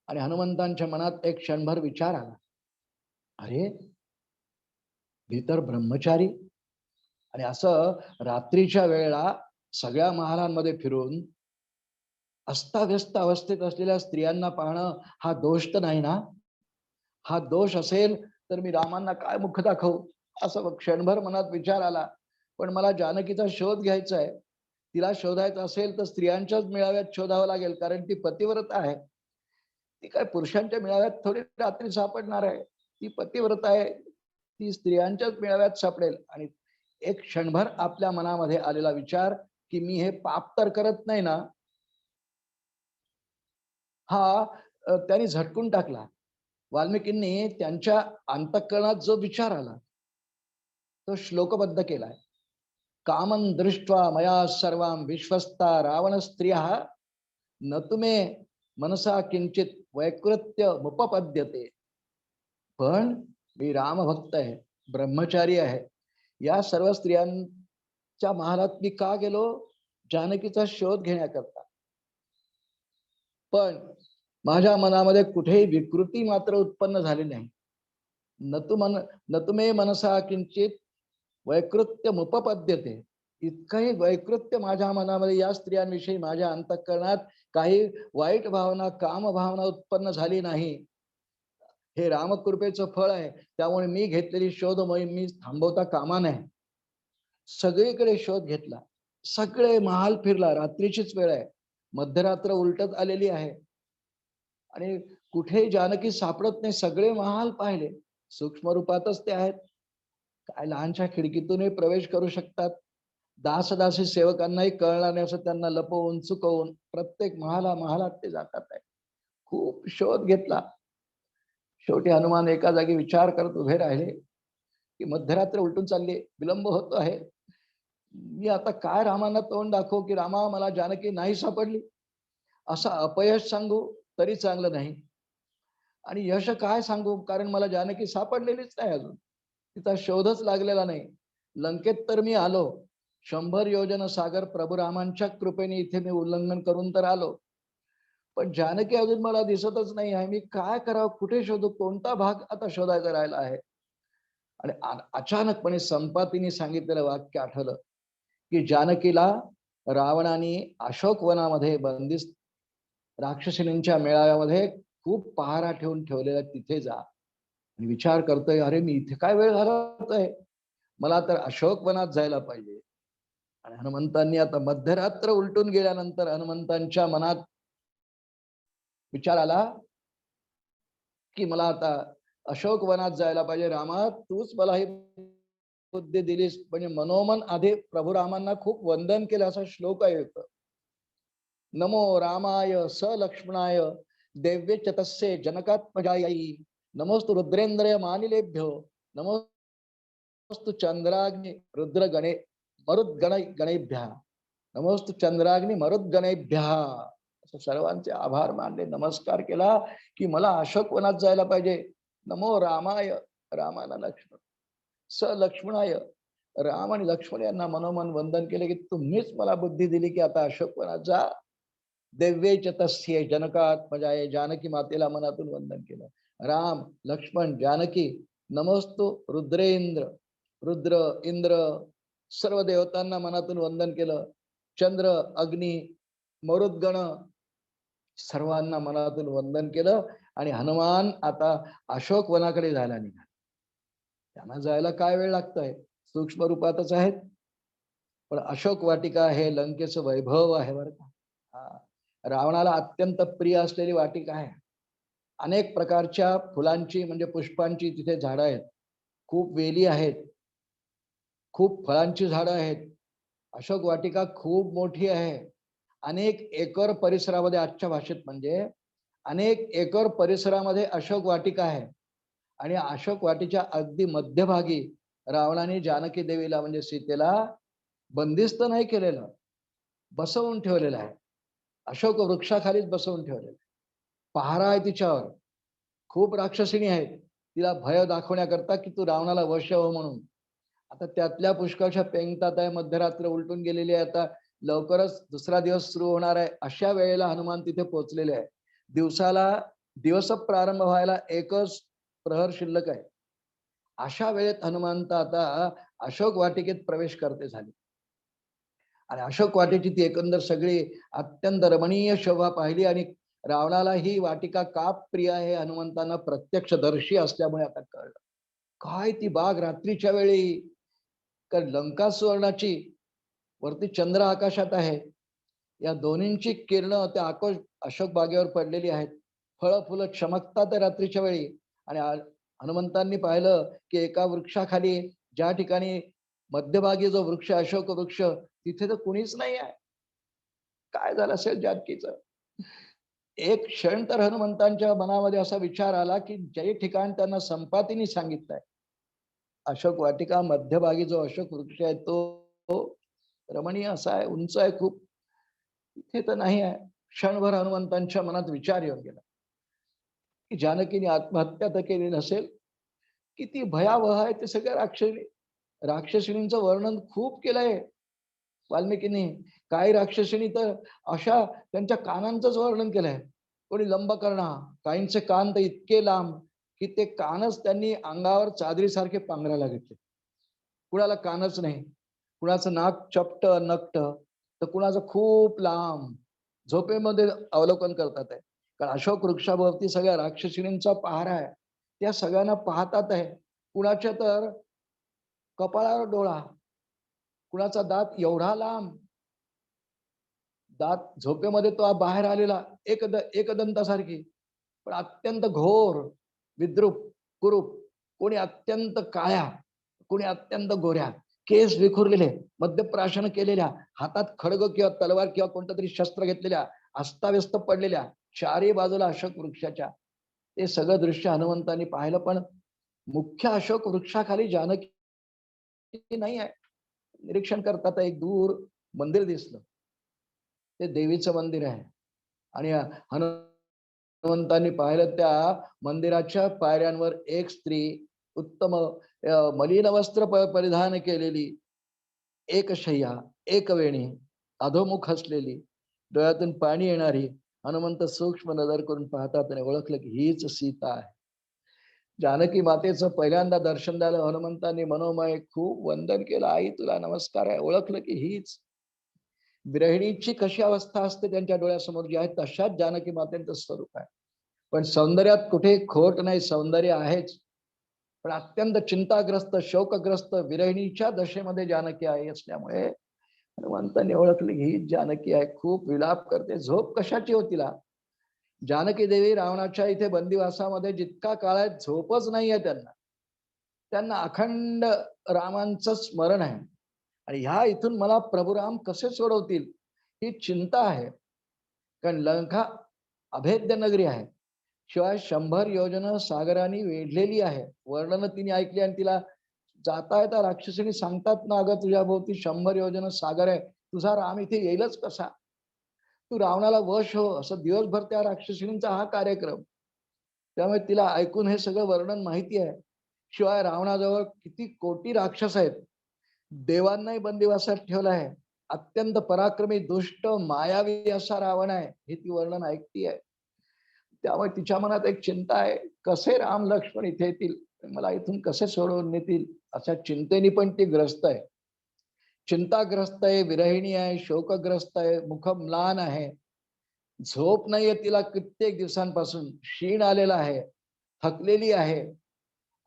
आणि हनुमंतांच्या मनात एक क्षणभर विचार आला, अरे मी तर ब्रह्मचारी, आणि असं रात्रीच्या वेळेला सगळ्या महालांमध्ये फिरून अस्ताव्यस्त अवस्थेत असलेल्या स्त्रियांना पाहणं हा दोष तर नाही ना. हा दोष असेल तर मी रामांना काय मुख दाखवू, असं क्षणभर मनात विचार आला. पण मला जानकीचा शोध घ्यायचा आहे. तिला शोधायचं असेल तर स्त्रियांच्याच मेळाव्यात शोधावं लागेल, कारण ती पतिव्रत आहे. ती काय पुरुषांच्या मेळाव्यात थोडी रात्री सापडणार आहे. ती पतिव्रत आहे, ती स्त्रियांच्याच मेळाव्यात सापडेल. आणि एक क्षणभर आपल्या मनामध्ये आलेला विचार की मी हे पाप तर करत नाही ना, हा त्यांनी झटकून टाकला. वाल्मिकींनी त्यांच्या अंतःकरणात जो विचार आला तो श्लोकबद्ध केलाय. कामं दृष्ट्वा मया सर्वां विश्वस्ता रावण स्त्रियः न तुमे मनसा किंचित वैकृत्य मुपपद्यते. पण मी रामभक्त आहे, ब्रह्मचारी आहे. या सर्व स्त्रियांच्या महालात मी का गेलो? जानकीचा शोध घेण्याकरता. पण माझ्या मनामध्ये कुठेही विकृती मात्र उत्पन्न झाली नाही. न तुमे मनसा किंचित वैकृत्य मुपपद्यते. इतकंही वैकृत्य माझ्या मनामध्ये या स्त्रियांविषयी माझ्या अंतःकरणात काही वाईट भावना, काम भावना उत्पन्न झाली नाही. हे रामकृपेचं फळ आहे. त्यामुळे मी घेतलेली शोध मोहीम मी थांबवता कामा नये. सगळीकडे शोध घेतला, सगळे महाल फिरला. रात्रीचीच वेळ आहे, मध्यरात्र उलटत आलेली आहे आणि कुठेही जानकी सापडत नाही. सगळे महाल पाहिले, सूक्ष्म रूपातच ते आहेत. काय लहानशा खिडकीतूनही प्रवेश करू शकतात. दासदासी सेवकांनाही कळणार नाही असं त्यांना लपवून चुकवून प्रत्येक महालात ते जातात आहे. खूप शोध घेतला. शेवटी हनुमान एका जागी विचार करत उभे राहिले की मध्यरात्र उलटून चालली, विलंब होत आहे. मी आता काय रामांना तोंड दाखवू की रामा मला जानकी नाही सापडली. असं अपयश सांगू तरी चांगलं नाही आणि यश काय सांगू, कारण मला जानकी सापडलेलीच नाही अजून. तिचा शोधच लागलेला नाही. लंकेत तर मी आलो, 100 योजन सागर प्रभू रामांच्या कृपेने इथे मी उल्लंघन करून तर आलो, पण जानकी अजून मला दिसतच नाही आहे. मी काय करावं, कुठे शोधू, कोणता भाग आता शोधायचा राहिला आहे. आणि अचानकपणे संपातीने सांगितलेलं वाक्य आठवलं की जानकीला रावणाने अशोकवनामध्ये बंदिस्त राक्षसिणींच्या मेळाव्यामध्ये खूप पहारा ठेवून ठेवलेला, तिथे जा. आणि विचार करतोय, अरे मी इथे काय वेळ घालवतोय, मला तर अशोकवनात जायला पाहिजे. आणि हनुमंतांनी आता मध्यरात्र उलटून गेल्यानंतर हनुमंतांच्या मनात विचार आला की मला आता अशोकवनात जायला पाहिजे. रामा तूच मला ही बुद्धी दिलीस. म्हणजे मनोमन आधी प्रभू रामांना खूप वंदन केलं, असा श्लोक आहे. नमो रामाय स लक्ष्मणाय देव्य च तस्य जनकात्मजायै नमोस्तु रुद्रेंद्र मानिलेभ्यो नमोस्तु चंद्राग्नि रुद्र गणे मरुद्गण गणेभ्यः नमोस्तु चंद्राग्नि मरुद्गणेभ्यः. असं सर्वांचे आभार मानले, नमस्कार केला की मला अशोकवनात जायला पाहिजे. नमो रामाय, रामाला लक्ष्मण, स लक्ष्मणाय, राम आणि लक्ष्मण यांना मनोमन वंदन केले की तुम्हीच मला बुद्धी दिली की आता अशोकवनात जा. देव्येच तस्य जनकात्मजाय, जानकी मातेला मनातून वंदन केलं. राम लक्ष्मण जानकी, नमोस्तु रुद्रेंद्र, रुद्र इंद्र सर्व देवतांना मनातून वंदन केलं. चंद्र अग्नी मरुद्गण सर्वांना मनातून वंदन केलं आणि हनुमान आता अशोक वनाकडे जायला निघाले. त्यांना जायला काय वेळ लागतोय, सूक्ष्म रूपातच आहेत, पण अशोक वाटिका हे लंकेचं वैभव आहे बरं का. रावणाला अत्यंत प्रिय असलेली वाटिका आहे. अनेक प्रकारच्या फुलांची म्हणजे पुष्पांची तिथे झाडं आहेत, खूप वेली आहेत, खूप फळांची झाडं आहेत. अशोक वाटिका खूप मोठी आहे. अनेक एकर परिसरामध्ये, आजच्या भाषेत म्हणजे अनेक एकर परिसरामध्ये अशोक वाटिका आहे. आणि अशोक वाटिच्या अगदी मध्यभागी रावणाने जानकी देवीला म्हणजे सीतेला बंदिस्त नाही केलेलं, बसवून ठेवलेलं आहे. अशोक वृक्षाखालीच बसवून ठेवलेलं आहे. पहारा आहे तिच्यावर. खूप राक्षसिणी आहेत, तिला भय दाखवण्याकरता की तू रावणाला वश हो म्हणून. आता त्यातल्या पुष्कळशा पेंगतात आहे, मध्यरात्र उलटून गेलेली आहे, आता लवकरच दुसरा दिवस सुरू होणार आहे. अशा वेळेला हनुमान तिथे पोहोचलेले आहे. दिवस प्रारंभ व्हायला एकच प्रहर शिल्लक आहे. अशा वेळेत हनुमंत आता अशोक वाटिकेत प्रवेश करते झाले. आणि अशोक वाटिकेची ती एकंदर सगळी अत्यंत रमणीय शोभा पाहिली आणि रावणाला ही वाटिका का प्रिय आहे हनुमंतांना प्रत्यक्षदर्शी असल्यामुळे आता कळलं. काय ती बाग रात्रीच्या वेळी, कारण लंका सुवर्णाची, वरती चंद्र आकाशात आहे, या दोन्हींची किरणं त्या अशोक बागेवर पडलेली आहेत. फळं फुलं चमकतात रात्रीच्या वेळी. आणि हनुमंतांनी पाहिलं की एका वृक्षाखाली, ज्या ठिकाणी मध्यभागी जो वृक्ष अशोक वृक्ष, तिथे तर कुणीच नाही आहे. काय झालं असेल जानकीचं. एक क्षण तर हनुमंतांच्या मनामध्ये असा विचार आला की जे ठिकाण त्यांना संपातीने सांगितलंय, अशोक वाटिका मध्यभागी जो अशोक वृक्ष आहे तो रमणीय असा आहे, उंच आहे खूप, इथे तर नाही आहे. क्षणभर हनुमंतांच्या मनात विचार येऊन गेला की जानकीने आत्महत्या तर केली नसेल, किती भयावह आहे ते सगळ्या राक्षसिणींचं वर्णन खूप केलंय वाल्मिकींनी. काही राक्षसिणी तर अशा त्यांच्या कानांचंच वर्णन केलंय. कोणी लंबकर्णा, काहींचे कान तर इतके लांब की ते कानच त्यांनी अंगावर चादरीसारखे पांघरायला घेतले. कुणाला कानच नाही, कुणाचं नाक चपट नकट, तर कुणाचं खूप लांब. झोपेमध्ये अवलोकन करतात आहे, कारण अशोक वृक्षाभोवती सगळ्या राक्षसिणींचा पहारा आहे. त्या सगळ्यांना पाहतात आहे. कुणाच्या तर कपाळावर डोळा, कुणाचा दात एवढा लांब, दात झोपेमध्ये तो बाहेर आलेला एकदंतासारखी, पण अत्यंत घोर विद्रूप कुरूप. कोणी अत्यंत काळ्या, कोणी अत्यंत गोऱ्या, केस विखुरलेले, मद्यप्राशन केलेल्या, हातात खडग किंवा तलवार किंवा कोणतं तरी शस्त्र घेतलेल्या, अस्ताव्यस्त पडलेल्या, चारही बाजूला अशोक वृक्षाच्या, ते सगळं दृश्य हनुमंतांनी पाहिलं. पण मुख्य अशोक वृक्षाखाली जानकी नाही आहे. निरीक्षण करतात एक दूर मंदिर दिसलं, ते देवीचं मंदिर आहे. आणि हनुमंतांनी पाहिलं त्या मंदिराच्या पायऱ्यांवर एक स्त्री उत्तम मलिन वस्त्र परिधान केलेली, एक शय्या, एक वेणी, अधोमुख असलेली, डोळ्यातून पाणी येणारी. हनुमंत सूक्ष्म नजर करून पाहतात आणि ओळखलं की हीच सीता आहे. जानकी मातेचं पहिल्यांदा दर्शन झालं. हनुमंतांनी मनोमय खूप वंदन केलं. आई तुला नमस्कार आहे. ओळखलं की हीच विरहिणीची कशी अवस्था असते त्यांच्या डोळ्यासमोर जी आहे, तशाच जानकी मातेचं स्वरूप आहे. पण सौंदर्यात कुठे खोट नाही, सौंदर्य आहेच. पण अत्यंत चिंताग्रस्त, शोकग्रस्त विरहिणीच्या दशेमध्ये जानकी आहे असल्यामुळे हनुमंतांनी ओळखली ही जानकी आहे. खूप विलाप करते. झोप कशाची हो तिला? जानकी देवी रावणाच्या इथे बंदिवासामध्ये जितका काळ आहे, झोपच नाहीये त्यांना. त्यांना अखंड रामांचं स्मरण आहे. आणि ह्या इथून मला प्रभू राम कसे सोडवतील ही चिंता आहे. कारण लंका अभेद्य नगरी आहे. शिवाय 100 योजनं सागराने वेढलेली आहे. वर्णन तिने ऐकली आणि तिला जाता येता राक्षसीने सांगतात ना, अगं तुझ्या भोवती 100 योजनं सागर आहे, तुझा राम इथे येईलच कसा? तू रावणाला वश हो, असं दिवसभर त्या राक्षसींचा हा कार्यक्रम. त्यामुळे तिला ऐकून हे सगळं वर्णन माहिती आहे. शिवाय रावणाजवळ किती कोटी राक्षस आहेत. देवांनाही बंदिवासात ठेवलं आहे. अत्यंत पराक्रमी, दुष्ट, मायावी असा रावण आहे, हे ती वर्णन ऐकती आहे. त्यामुळे तिच्या मनात एक चिंता आहे, कसे राम लक्ष्मण इथे येतील, मला इथून कसे सोडवून नेतील, अशा चिंतेने पण ती ग्रस्त आहे. चिंताग्रस्त आहे, विरहिणी आहे, शोकग्रस्त आहे, मुख म्लान आहे. झोप नाहीये तिला कित्येक दिवसांपासून. क्षीण आलेला आहे, थकलेली आहे.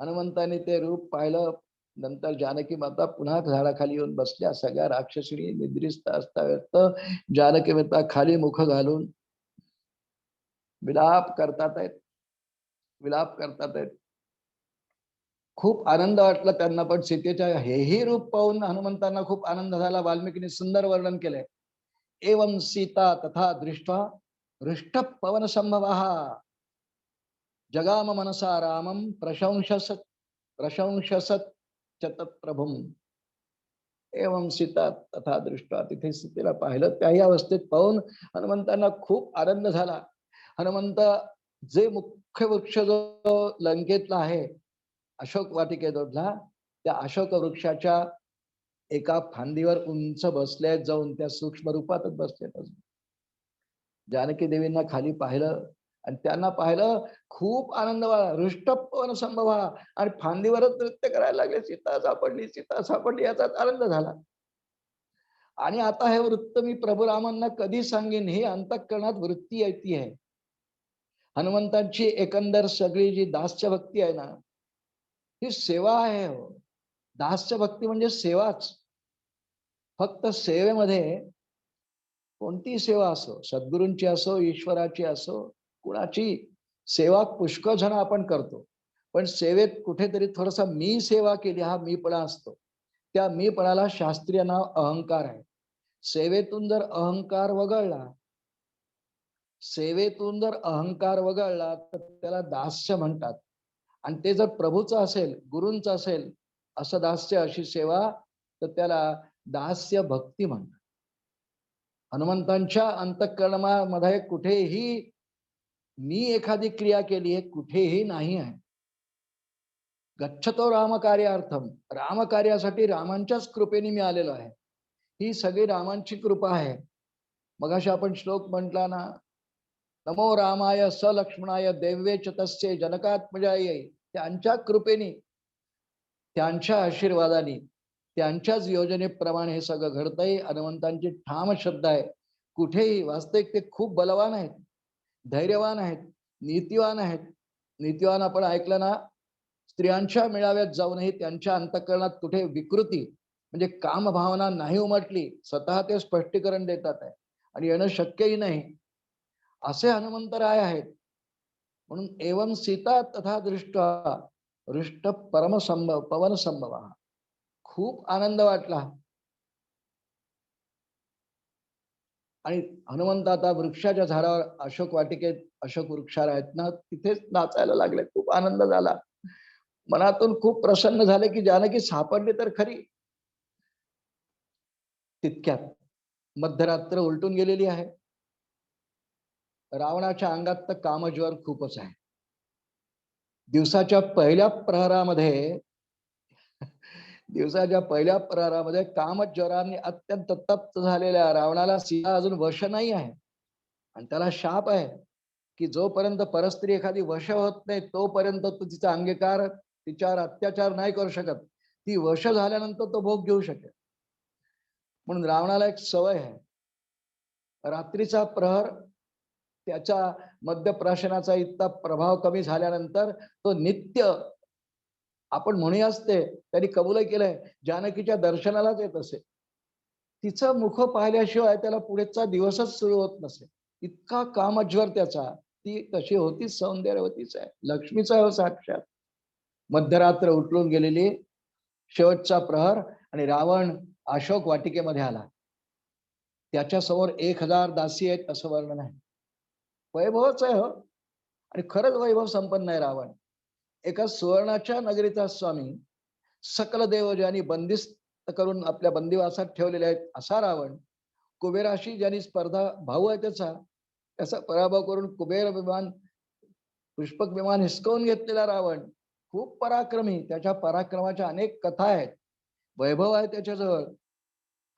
हनुमंताने ते रूप पाहिलं. नंतर जानकी माता पुन्हा झाडाखाली येऊन बसल्या. सगळ्या राक्षसीनी निद्रिस्त असता जानकी माता खाली मुख घालून विलाप करतात आहेत. विलाप करतात आहेत. खूप आनंद वाटला त्यांना. पण सीतेच्या हेही रूप पाहून हनुमंतांना खूप आनंद झाला. वाल्मिकीने सुंदर वर्णन केलंय. एवं सीता तथा दृष्ट्वा हृष्ट पवन संभवः जगाम मनसा रामम प्रशंसत प्रभुम. एवं सीता तथा दृष्टा, तिथे सीतेला पाहिलं. त्याही अवस्थेत पाहून हनुमंतांना खूप आनंद झाला. हनुमंत जे मुख्य वृक्ष जो लंकेतला आहे, अशोक वाटिकेतला, त्या अशोक वृक्षाच्या एका फांदीवर उंच बसले, जाऊन त्या सूक्ष्म रूपातच बसले. जानकी देवींना खाली पाहिलं आणि त्यांना पाहिलं, खूप आनंद झाला. हृष्टपवन संभवा, आणि फांदीवरच नृत्य करायला लागले. सीता सापडली, सीता सापडली, याचा आनंद झाला. आणि आता हे वृत्त मी प्रभू रामांना कधी सांगेन, ही अंतःकरणात वृत्ती येते आहे. हनुमंतांची एकंदर सगळी जी दास्य भक्ती आहे ना, ही सेवा आहे हो. दास्य भक्ती म्हणजे सेवाच. फक्त सेवेमध्ये कोणती सेवा असो, सद्गुरूंची असो, ईश्वराची असो, कुणाची सेवा पुष्कळ जण आपण करतो. पण सेवेत कुठेतरी थोडासा मी सेवा केली हा मीपणा असतो. त्या मीपणाला शास्त्रीय नाव अहंकार आहे. सेवेतून जर अहंकार वगळला, सेवेतून जर अहंकार वगळला तर त्याला दास्य म्हणतात. आणि ते जर प्रभूचं असेल, गुरूंचं असेल, असं दास्य, अशी सेवा, तर त्याला दास्य भक्ती म्हणतात. हनुमंतांच्या अंतःकरणामध्ये कुठेही मी एखादी क्रिया केली आहे कुठेही नाही आहे. गच्छतो रामकार्यार्थम, रामकार्यासाठी रामांच्याच कृपेने मी आलेलो आहे. ही सगळी रामांची कृपा आहे. मगाशी आपण श्लोक म्हटला ना, नमो रामाय स लक्ष्मणाय देव्ये च तस्ये जनकात्मजायै. त्यांच्या कृपेने, त्यांच्या आशीर्वादाने, त्यांच्याच योजनेप्रमाणे हे सगळं घडतंय. हनुमंतांची ठाम श्रद्धा आहे. कुठेही वास्तविक ते खूप बलवान आहेत, धैर्यवान आहेत, नीतिवान आहेत. नीतिवान आपण ऐकलं ना, स्त्रियांच्या मेळाव्यात जाऊनही त्यांच्या अंतःकरणात कुठे विकृती म्हणजे कामभावना नाही उमटली. स्वतः ते स्पष्टीकरण देतात आहे आणि येणं शक्यही नाही. असे हनुमंतराय आहेत. म्हणून एवं सीता तथा दृष्टा हृष्ट पवन संभव. खूप आनंद वाटला. आणि हनुमंत आता वृक्षाच्या झाडावर अशोक वाटिकेत अशोक वृक्षावर आहेत ना, तिथेच नाचायला लागले. खूप आनंद झाला. मनातून खूप प्रसन्न झाले की जानकी सापडली तर खरी. तितक्यात मध्यरात्र उलटून गेलेली आहे. रावणाच्या अंगात तर कामज्वर खूपच आहे. दिवसाच्या पहिल्या प्रहरामध्ये कामज्वराने अत्यंत तप्त झालेल्या रावणाला सीता अजून वश नाही आहे. आणि त्याला शाप आहे की जोपर्यंत परस्त्री एखादी वश होत नाही तोपर्यंत तो तिचा अंगीकार, तिच्यावर अत्याचार नाही करू शकत. ती वश झाल्यानंतर तो भोग घेऊ शकेल. म्हणून रावणाला एक सवय आहे, रात्रीचा प्रहर त्याच्या मद्यप्राशनाचा इतका प्रभाव कमी झाल्यानंतर तो नित्य, आपण म्हणूया असते त्यांनी कबूल केलंय, जानकीच्या दर्शनालाच येत असे. तिचं मुख पाहिल्याशिवाय त्याला पुढेचा दिवसच सुरू होत नसे. इतका कामज्वर त्याचा. ती कशी होती, सौंदर्यवतीच आहे, लक्ष्मीचा हो साक्षात. मध्यरात्र उठून गेलेली, शेवटचा प्रहर, आणि रावण अशोक वाटिकेमध्ये आला. त्याच्या समोर 1000 दासी आहेत असं वर्णन आहे. वैभवच आहे हो, आणि खरंच वैभव संपन्न आहे रावण. एका सुवर्णाच्या नगरीचा स्वामी, सकल देव ज्यांनी बंदिस्त करून आपल्या बंदिवासात ठेवलेले आहेत असा रावण. कुबेराशी ज्यांनी स्पर्धा, भाऊ आहे त्याचा पराभव करून कुबेर विमान, पुष्पक विमान हिसकावून घेतलेला रावण खूप पराक्रमी. त्याच्या पराक्रमाच्या अनेक कथा आहेत, वैभव आहे त्याच्याजवळ.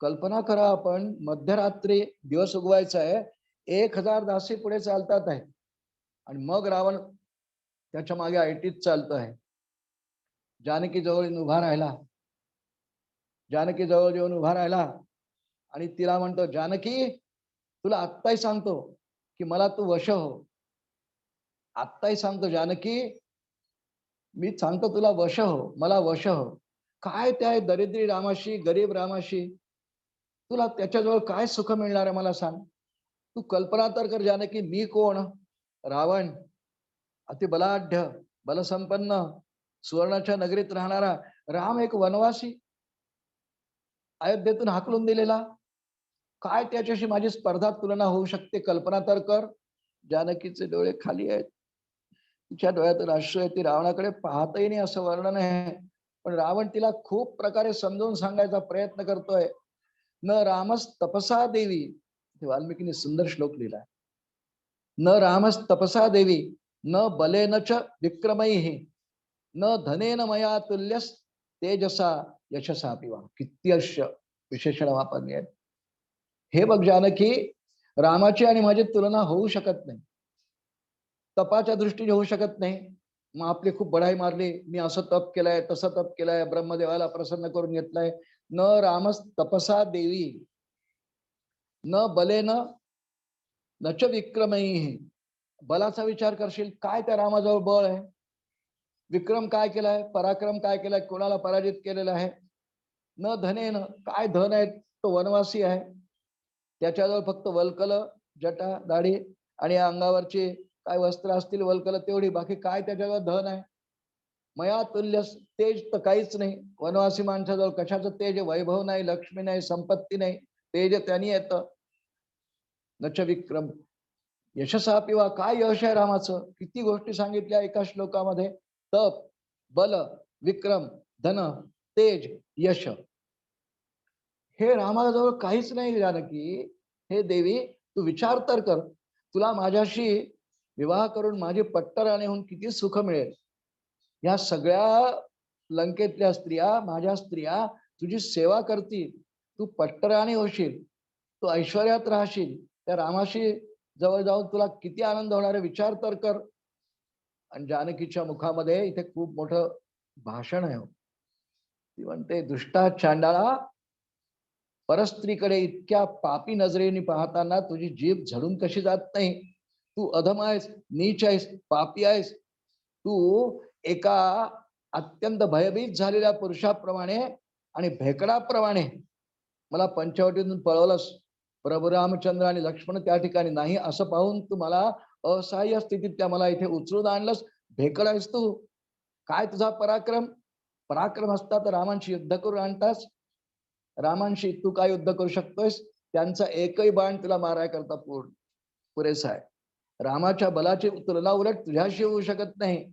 कल्पना करा आपण, मध्यरात्री दिवस उगवायचा आहे, 1000 दासी पुढे चालतात आहे, आणि मग रावण त्याच्या मागे ऐटीत चालतो आहे. जानकी जवळ येऊन उभा राहिला आणि तिला म्हणतो, जानकी तुला आत्ताही सांगतो की मला तू वश हो. आत्ताही सांगतो जानकी, मी सांगतो तुला वश हो, मला वश हो. काय त्या दरिद्री रामाशी, गरीब रामाशी तुला त्याच्याजवळ काय सुख मिळणार आहे मला सांग. तू कल्पना तर कर जानकी, मी कोण? रावण, अति बलाढ्य, बलसंपन्न, सुवर्णाच्या नगरीत राहणारा राम, एक वनवासी, अयोध्येतून हाकलून दिलेला. काय त्याच्याशी माझी स्पर्धा, तुलना होऊ शकते? कल्पना तर कर. जानकीचे डोळे खाली आहेत, तिच्या डोळ्यातून अश्रू आहे. ती रावणाकडे पाहतही नाही असं वर्णन आहे. पण रावण तिला खूप प्रकारे समजावून सांगायचा प्रयत्न करतोय. न रामस तपसा देवी, वाल्मिकीने सुंदर श्लोक लिहिलाय. न रामस तपसा देवी, न बलेन च विक्रमैहि, न धनेन मया तुल्यस तेजसा यशसा पिवा. किती विशेषण वापरली आहेत. हे बघ जानकी, रामाची आणि माझी तुलना होऊ शकत नाही. तपाच्या दृष्टीने होऊ शकत नाही. मग आपली खूप बढाई मारली, मी असं तप केलंय, तसं तप केलंय, ब्रह्मदेवाला प्रसन्न करून घेतलंय. न रामस तपसा देवी, न बलेन नच विक्रमैहि. बलाचा विचार करशील, काय त्या रामाजवळ बळ आहे? विक्रम काय केलाय, पराक्रम काय केलाय, कोणाला पराजित केलेला आहे? न धनेन, काय धन आहे, तो वनवासी आहे. त्याच्याजवळ फक्त वल्कल, जटा, दाढी आणि अंगावरची काय वस्त्र असतील वल्कल तेवढी, बाकी काय त्याच्याजवळ धन आहे? मया तुल्य तेज तर काहीच नाही. वनवासी माणसाजवळ कशाचं तेज? वैभव नाही, लक्ष्मी नाही, संपत्ती नाही. तेज त्यांनी येतं. नच विक्रम यशसा पिवा, काय यश आहे रामाचं? किती गोष्टी सांगितल्या एका श्लोकामध्ये. तप, बल, विक्रम, धन, तेज, यश. हे रामाजवळ काहीच नाही जानकी. हे देवी, तू विचार तर कर, तुला माझ्याशी विवाह करून माझी पट्टराणी होऊन किती सुख मिळेल. या सगळ्या लंकेतल्या स्त्रिया, माझ्या स्त्रिया तुझी सेवा करतील, तू पट्टराणी होशील, तू ऐश्वर्यात राहशील. त्या रामाशी जवळ जाऊन तुला किती आनंद होणार आहे, विचार तर कर. आणि जानकीच्या मुखामध्ये इथे खूप मोठं भाषण आहे. ती म्हणते, दुष्टा चांडाळा, परस्त्रीकडे इतक्या पापी नजरेने पाहताना तुझी जीभ झडून कशी जात नाही? तू अधम आहेस, नीच आहेस, पापी आहेस. तू एका अत्यंत भयभीत झालेल्या पुरुषाप्रमाणे आणि भेकडाप्रमाणे मला पंचवटीतून पळवलंस. प्रभू रामचंद्र आणि लक्ष्मण त्या ठिकाणी नाही असं पाहून तू मला असहाय्य स्थितीत त्या मला इथे उचलून आणलंस. भेकड आहेस तू. काय तुझा पराक्रम? पराक्रम असता तर रामांशी युद्ध करून आणतास. रामांशी तू काय युद्ध करू शकतोयस? त्यांचा एकही बाण तुला मारायकरता पुरेसा आहे. रामाच्या बलाची तुलना उलट तुझ्याशी होऊ शकत नाही.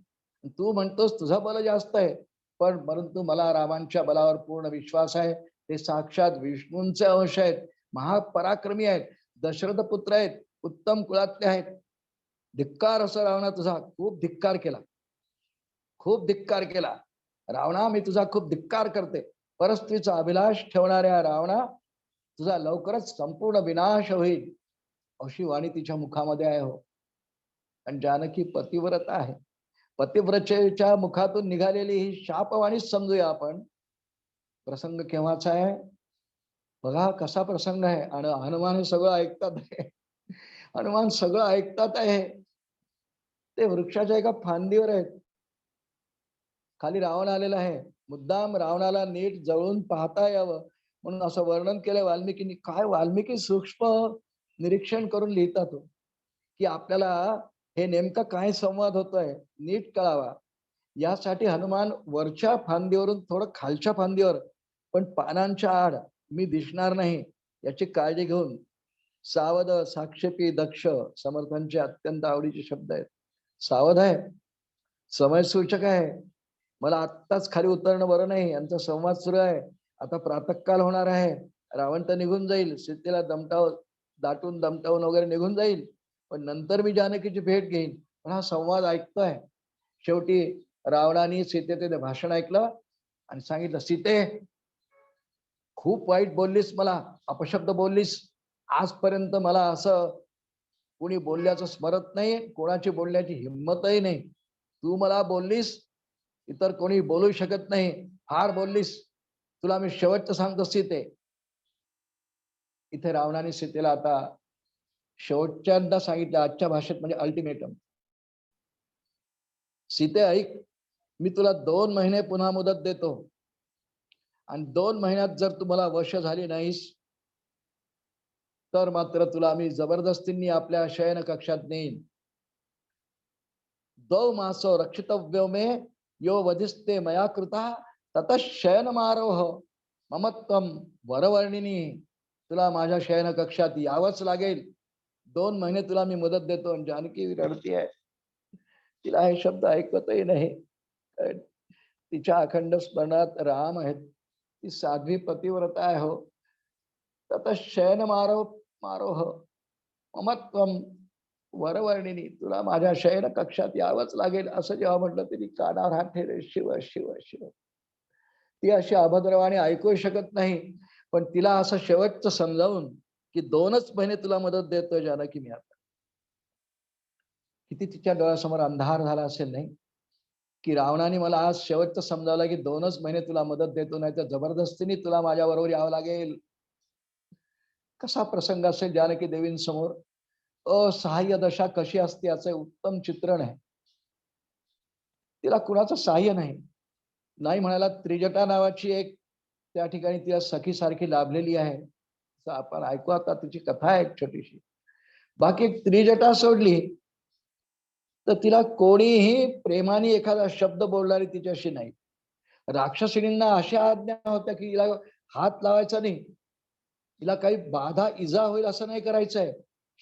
तू म्हणतोस तुझा बल जास्त आहे, पण परंतु मला रामांच्या बलावर पूर्ण विश्वास आहे. ते साक्षात विष्णूंचे अंश आहेत, महापराक्रमी आहेत, दशरथ पुत्र आहेत, उत्तम कुळातले आहेत. धिक्कार असं रावणा तुझा खूप धिक्कार केला, खूप धिक्कार केला. रावणा मी तुझा खूप धिक्कार करते. परस्त्रीचा अभिलाष ठेवणाऱ्या रावणा तुझा लवकरच संपूर्ण विनाश होईल अशी वाणी तिच्या मुखामध्ये आहे हो. आणि जानकी पतिव्रता आहे. पतिव्रतेच्या मुखातून निघालेली ही शापवाणीच समजूया आपण. प्रसंग केव्हाचा आहे बघा, कसा प्रसंग आहे. आणि हनुमान हे सगळं ऐकतात आहे. हनुमान सगळं ऐकतात आहे. ते वृक्षाच्या एका फांदीवर आहेत. खाली रावण आलेला आहे. मुद्दाम रावणाला नीट जवळून पाहता यावं म्हणून असं वर्णन केलंय वाल्मिकींनी. काय वाल्मिकी सूक्ष्म निरीक्षण करून लिहितात हो, की आपल्याला हे नेमका काय संवाद होतोय नीट कळावा. यासाठी हनुमान वरच्या फांदीवरून थोडं खालच्या फांदीवर, पण पानांच्या आड मी दिसणार नाही याची काळजी घेऊन सावध साक्षेपी दक्ष, समर्थांचे अत्यंत आवडीचे शब्द आहेत. सावध आहे, समय सूचक आहे. मला आत्ताच खाली उतरणं बरं नाही. यांचा संवाद सुरू आहे. आता प्रातःकाल होणार आहे. रावण तर निघून जाईल, सीतेला दाटून दमटावून वगैरे निघून जाईल, पण नंतर मी जानकीची भेट घेईन. पण हा संवाद ऐकतोय. शेवटी रावणाने सीतेचे भाषण ऐकलं आणि सांगितलं, सीते खूप वाईट बोललीस, मला अपशब्द बोललीस. आजपर्यंत मला असं कोणी बोलल्याचं स्मरत नाही, कोणाची बोलण्याची हिंमतही नाही. तू मला बोललीस, इतर कोणी बोलू शकत नाही. फार बोललीस. तुला मी शेवटचं सांगतो सीते. इथे रावणाने सीतेला आता शेवटच्यांदा सांगितलं, आजच्या भाषेत म्हणजे अल्टिमेटम. सीते ऐक, मी तुला 2 महिने पुन्हा मुदत देतो आणि 2 महिन्यात जर तुम्हाला वश झाली नाहीस तर मात्र तुला मी जबरदस्तीने आपल्या शयन कक्षात नेईन. 2 मासो रक्षितव्यो मे यो वधिस्ते मया कृता तत शयन मारोह ममत्वम वरवर्णिनी. तुला माझ्या शयन कक्षात यावंच लागेल. 2 महिने तुला मी मुदत देतो. आणि जानकी रडती आहे. तिला हे शब्द ऐकतही नाही. तिच्या अखंड स्मरणात राम आहेत. ती साध्वी पतिव्रता आहे हो. तत शयन मारोह ममत्वम वरवर्णिनी. तुला माझ्या शयन कक्षात यावंच लागेल असं जेव्हा म्हटलं तरी कानावर हात ठेवले. शिव शिव शिव. ती अशी अभद्रवाणी ऐकू शकत नाही. पण तिला असं शेवटचं समजावून की 2च महिने तुला मदत देतोय जानकी मी आता. किती तिच्या डोळ्यासमोर अंधार झाला असेल नाही, की रावणाने मला आज शेवटचं समजावलं की 2च महिने तुला मदत देतो, नाही तर जबरदस्तीने तुला माझ्या बरोबर यावं लागेल. कसा प्रसंग असेल जानकी देवींसमोर. असहाय्य दशा कशी असते याचं उत्तम चित्रण आहे. तिला कुणाचं सहाय्य नाही. नाही म्हणायला त्रिजटा नावाची एक त्या ठिकाणी तिला सखी सारखी लाभलेली आहे. आपण ऐकू आता तिची कथा आहे एक छोटीशी. बाकी त्रिजटा सोडली तर तिला कोणीही प्रेमाने एखादा शब्द बोलणारी तिच्याशी नाही. राक्षसिणींना अशा आज्ञा होत्या की हिला हात लावायचा नाही, हिला काही बाधा इजा होईल असं नाही करायचंय.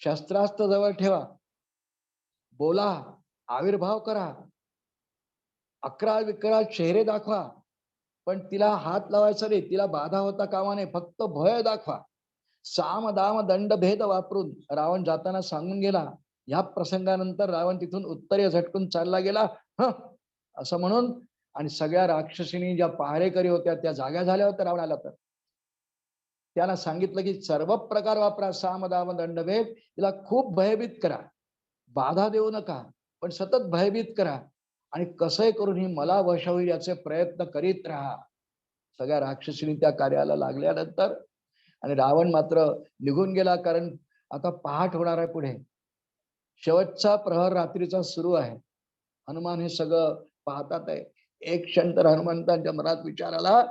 शस्त्रास्त्र जवळ ठेवा, बोला, आविर्भाव करा, अकराळ विकराळ चेहरे दाखवा, पण तिला हात लावायचा नाही, तिला बाधा होता कामा नये. फक्त भय दाखवा. साम दाम दंड भेद वापरून रावण जाताना सांगून गेला. या प्रसंगानंतर रावण तिथून उत्तरेय झटकून चालला गेला. असं म्हणून. आणि सगळ्या राक्षसिणी ज्या पहारेकरी होत्या त्या जाग्या झाल्या होत्या रावणाला. तर त्यांना सांगितलं की सर्व प्रकार वापरा, साम दाम दंड भेद. तिला खूप भयभीत करा, बाधा देऊ नका, पण सतत भयभीत करा. आणि कसंही करून ही मला वश होईल याचे प्रयत्न करीत राहा. सगळ्या राक्षसिणी त्या कार्याला लागल्यानंतर आणि रावण मात्र निघून गेला. कारण आता पहाट होणार आहे पुढे. शेवटचा प्रहर रात्रीचा सुरू आहे. हनुमान हे सगळं पाहतात आहे. एक क्षण तर हनुमंतांच्या मनात विचार आला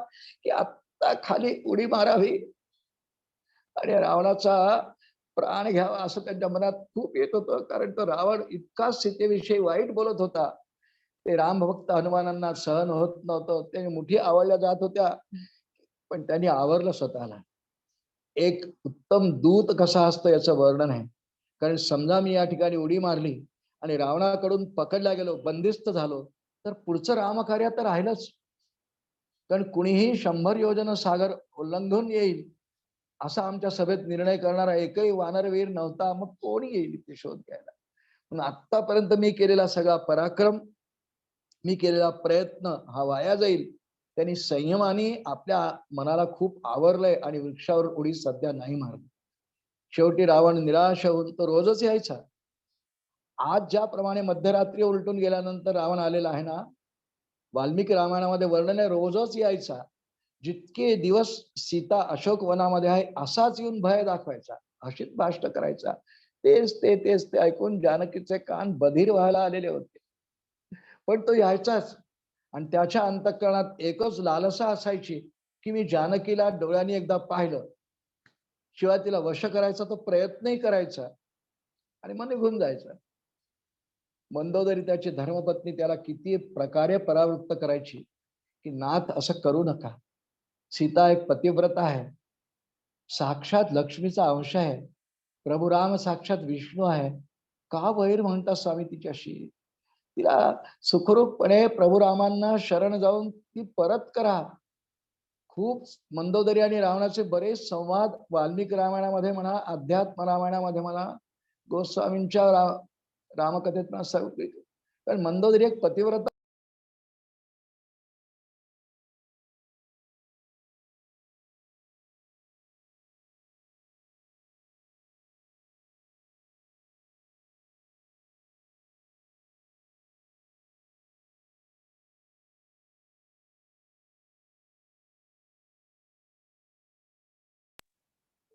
की आता खाली उडी मारावी आणि रावणाचा प्राण घ्यावा असं त्यांच्या मनात खूप येत होतं. कारण तो रावण इतका सीतेविषयी वाईट बोलत होता. ते रामभक्त हनुमानांना सहन होत नव्हतं. ते मुठी आवळल्या जात होत्या, पण त्यांनी आवरलं स्वतःला. एक उत्तम दूत कसा असतो याचं वर्णन आहे. कारण समजा मी या ठिकाणी उडी मारली आणि रावणाकडून पकडला गेलो, बंदिस्त झालो, तर पुढचं रामकार्य तर राहिलंच. कारण कुणीही 100 योजन सागर ओलांघून येईल असा आमच्या सभेत निर्णय करणारा एकही वानरवीर नव्हता. मग कोण येईल ते शोध घ्यायला? पण आतापर्यंत मी केलेला सगळा पराक्रम, मी केलेला प्रयत्न हा वाया जाईल. त्यांनी संयमाने आपल्या मनाला खूप आवरलंय आणि वृक्षावर उडी सध्या नाही मारली. शेवटी रावण निराश होऊन तो रोजच यायचा. आज ज्याप्रमाणे मध्यरात्री उलटून गेल्यानंतर रावण आलेला आहे ना, वाल्मिकी रामायणामध्ये वर्णन आहे, रोजच यायचा. जितके दिवस सीता अशोक वनामध्ये आहे असाच येऊन भय दाखवायचा, अशीच भाष्ट करायचा. तेच ते ऐकून जानकीचे कान बधीर व्हायला आलेले होते. पण तो यायचाच आणि त्याच्या अंतःकरणात एकच लालसा असायची की मी जानकीला डोळ्यांनी एकदा पाहिलं, शिवाय तिला वश करायचा तो प्रयत्नही करायचा आणि मग निघून जायचा. मंदोदरी त्याची धर्मपत्नी त्याला किती प्रकारे परावृत्त करायची की नाथ असं करू नका. सीता एक पतिव्रता आहे, साक्षात लक्ष्मीचा अंश आहे. प्रभू राम साक्षात विष्णू आहे. का वैर म्हणता स्वामी तिच्याशी? तिला सुखरूपपणे प्रभू रामांना शरण जाऊन ती परत करा. खूप मंदोदरी आणि रावणाचे बरेच संवाद वाल्मिकी रामायणामध्ये म्हणा, अध्यात्म रामायणामध्ये म्हणा, गोस्वामींच्या रामकथेत म्हणा, कारण मंदोदरी एक पतिव्रता.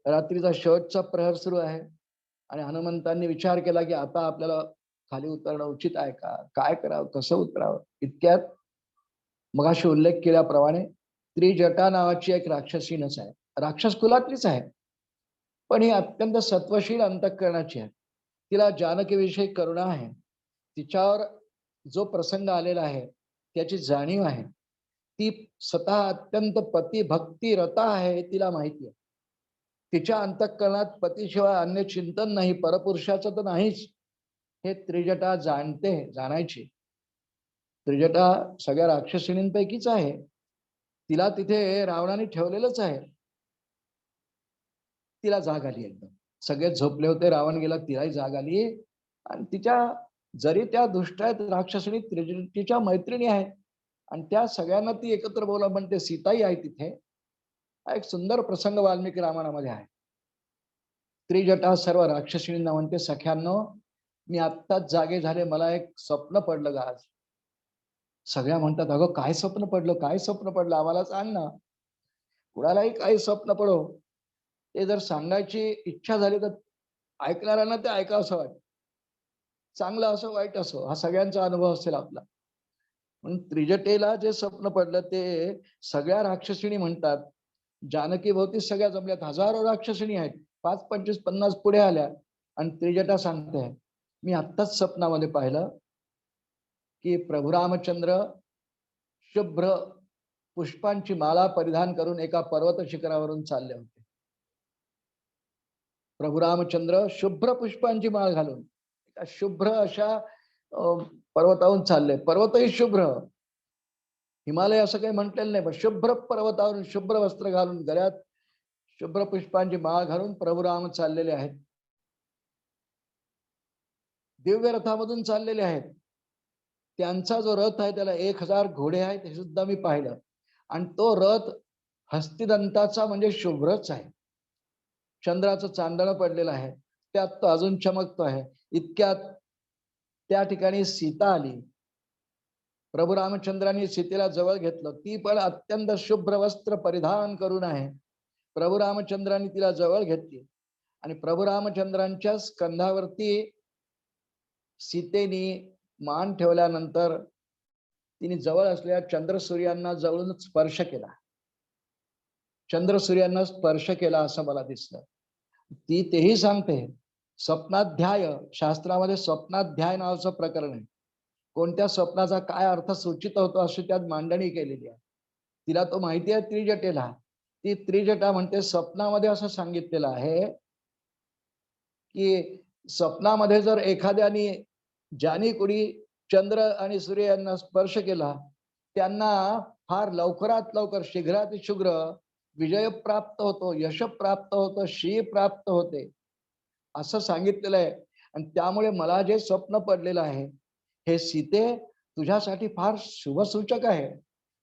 रात्रीचा शेवटचा प्रहर सुरू आहे आणि हनुमंतांनी विचार केला की आता आपल्याला खाली उतरणं उचित आहे का, काय करावं, कसं उतरावं. इतक्यात मगाशी उल्लेख केल्याप्रमाणे त्रिजटा नावाची एक राक्षसीनच आहे. राक्षस कुलातलीच आहे, पण ही अत्यंत सत्वशील अंतःकरणाची आहे. तिला जानकीविषयी करुणा आहे. तिच्यावर जो प्रसंग आलेला आहे त्याची जाणीव आहे. ती स्वतः अत्यंत पतिभक्ती रता आहे हे तिला माहिती आहे. तिच्या अंतःकरणात पतीशिवाय अन्य चिंतन नाही, परपुरुषाचं तर नाहीच, हे त्रिजटा जाणायची. त्रिजटा सगळ्या राक्षसिणींपैकीच आहे. तिला तिथे रावणाने ठेवलेलंच आहे. तिला जाग आली एकदम. सगळे झोपले होते, रावण गेला, तिलाही जाग आली आणि तिच्या जरी त्या दुष्ट आहेत राक्षसिणी, त्रिजटीच्या मैत्रिणी आहेत आणि त्या सगळ्यांना ती एकत्र बोला म्हणते. सीताही आहे तिथे. हा एक सुंदर प्रसंग वाल्मिकी रामायणामध्ये आहे. त्रिजटा सर्व राक्षसिणींना म्हणते, सख्यांनो मी आत्ताच जागे झाले, मला एक स्वप्न पडलं ग आज. सगळ्या म्हणतात, अगं काय स्वप्न पडलं, काय स्वप्न पडलं, आम्हाला सांग ना. कुणालाही काही स्वप्न पडो, ते जर सांगायची इच्छा झाली तर ऐकणाऱ्यांना ते ऐकावं असं वाटतं. चांगलं असो वाईट असो, हा सगळ्यांचा अनुभव असेल आपला. म्हणून त्रिजटेला जे स्वप्न पडलं ते सगळ्या राक्षसिणी म्हणतात. जानकी भोवती सगळ्या जमल्यात, हजारो राक्षसिणी आहेत, 5, 25, 50 पुढे आल्या आणि त्रिजटा सांगते, मी आत्ताच स्वप्नामध्ये पाहिलं की प्रभू रामचंद्र शुभ्र पुष्पांची माला परिधान करून एका पर्वत शिखरावरून चालले होते. प्रभू रामचंद्र शुभ्र पुष्पांची माळ घालून एका शुभ्र अशा पर्वतावरून चालले. पर्वतही शुभ्र, हिमालय असं काही म्हटलेलं नाही, पण शुभ्र पर्वतावरून शुभ्र वस्त्र घालून गळ्यात शुभ्र पुष्पांची माळ घालून प्रभू राम चाललेले आहेत. दिव्य रथामधून चाललेले आहेत. त्यांचा जो रथ आहे त्याला 1000 घोडे आहेत, हे सुद्धा मी पाहिलं. आणि तो रथ हस्तिदंताचा म्हणजे शुभ्रच आहे. चंद्राचं चांदणं पडलेलं आहे, त्यात तो अजून चमकतो आहे. इतक्यात त्या ठिकाणी सीता आली. प्रभू रामचंद्रांनी सीतेला जवळ घेतलं. ती पण अत्यंत शुभ्र वस्त्र परिधान करून आहे. प्रभू रामचंद्रांनी तिला जवळ घेतली आणि प्रभू रामचंद्रांच्या स्कंधावरती सीतेने मान ठेवल्यानंतर तिने जवळ असलेल्या चंद्रसूर्यांना जवळून स्पर्श केला. चंद्रसूर्यांना स्पर्श केला असं मला दिसलं. ती तेही सांगते, स्वप्नाध्याय शास्त्रामध्ये स्वप्नाध्याय नावाचं प्रकरण आहे. कोणत्या स्वप्नाचा काय अर्थ सूचित होतो अशी त्यात मांडणी केलेली आहे. तिला तो माहिती आहे त्रिजटेला ती त्रिजटा म्हणते स्वप्नामध्ये असं सांगितलेलं आहे की स्वप्नामध्ये जर एखाद्याने ज्याने कोणी चंद्र आणि सूर्य यांना स्पर्श केला त्यांना फार लवकरात लवकर शीघ्रात शीघ्र विजय प्राप्त होतो, यश प्राप्त होतं, श्री प्राप्त होते असं सांगितलेलं आहे. आणि त्यामुळे मला जे स्वप्न पडलेलं आहे हे सीते तुझ्यासाठी फार शुभसूचक आहे.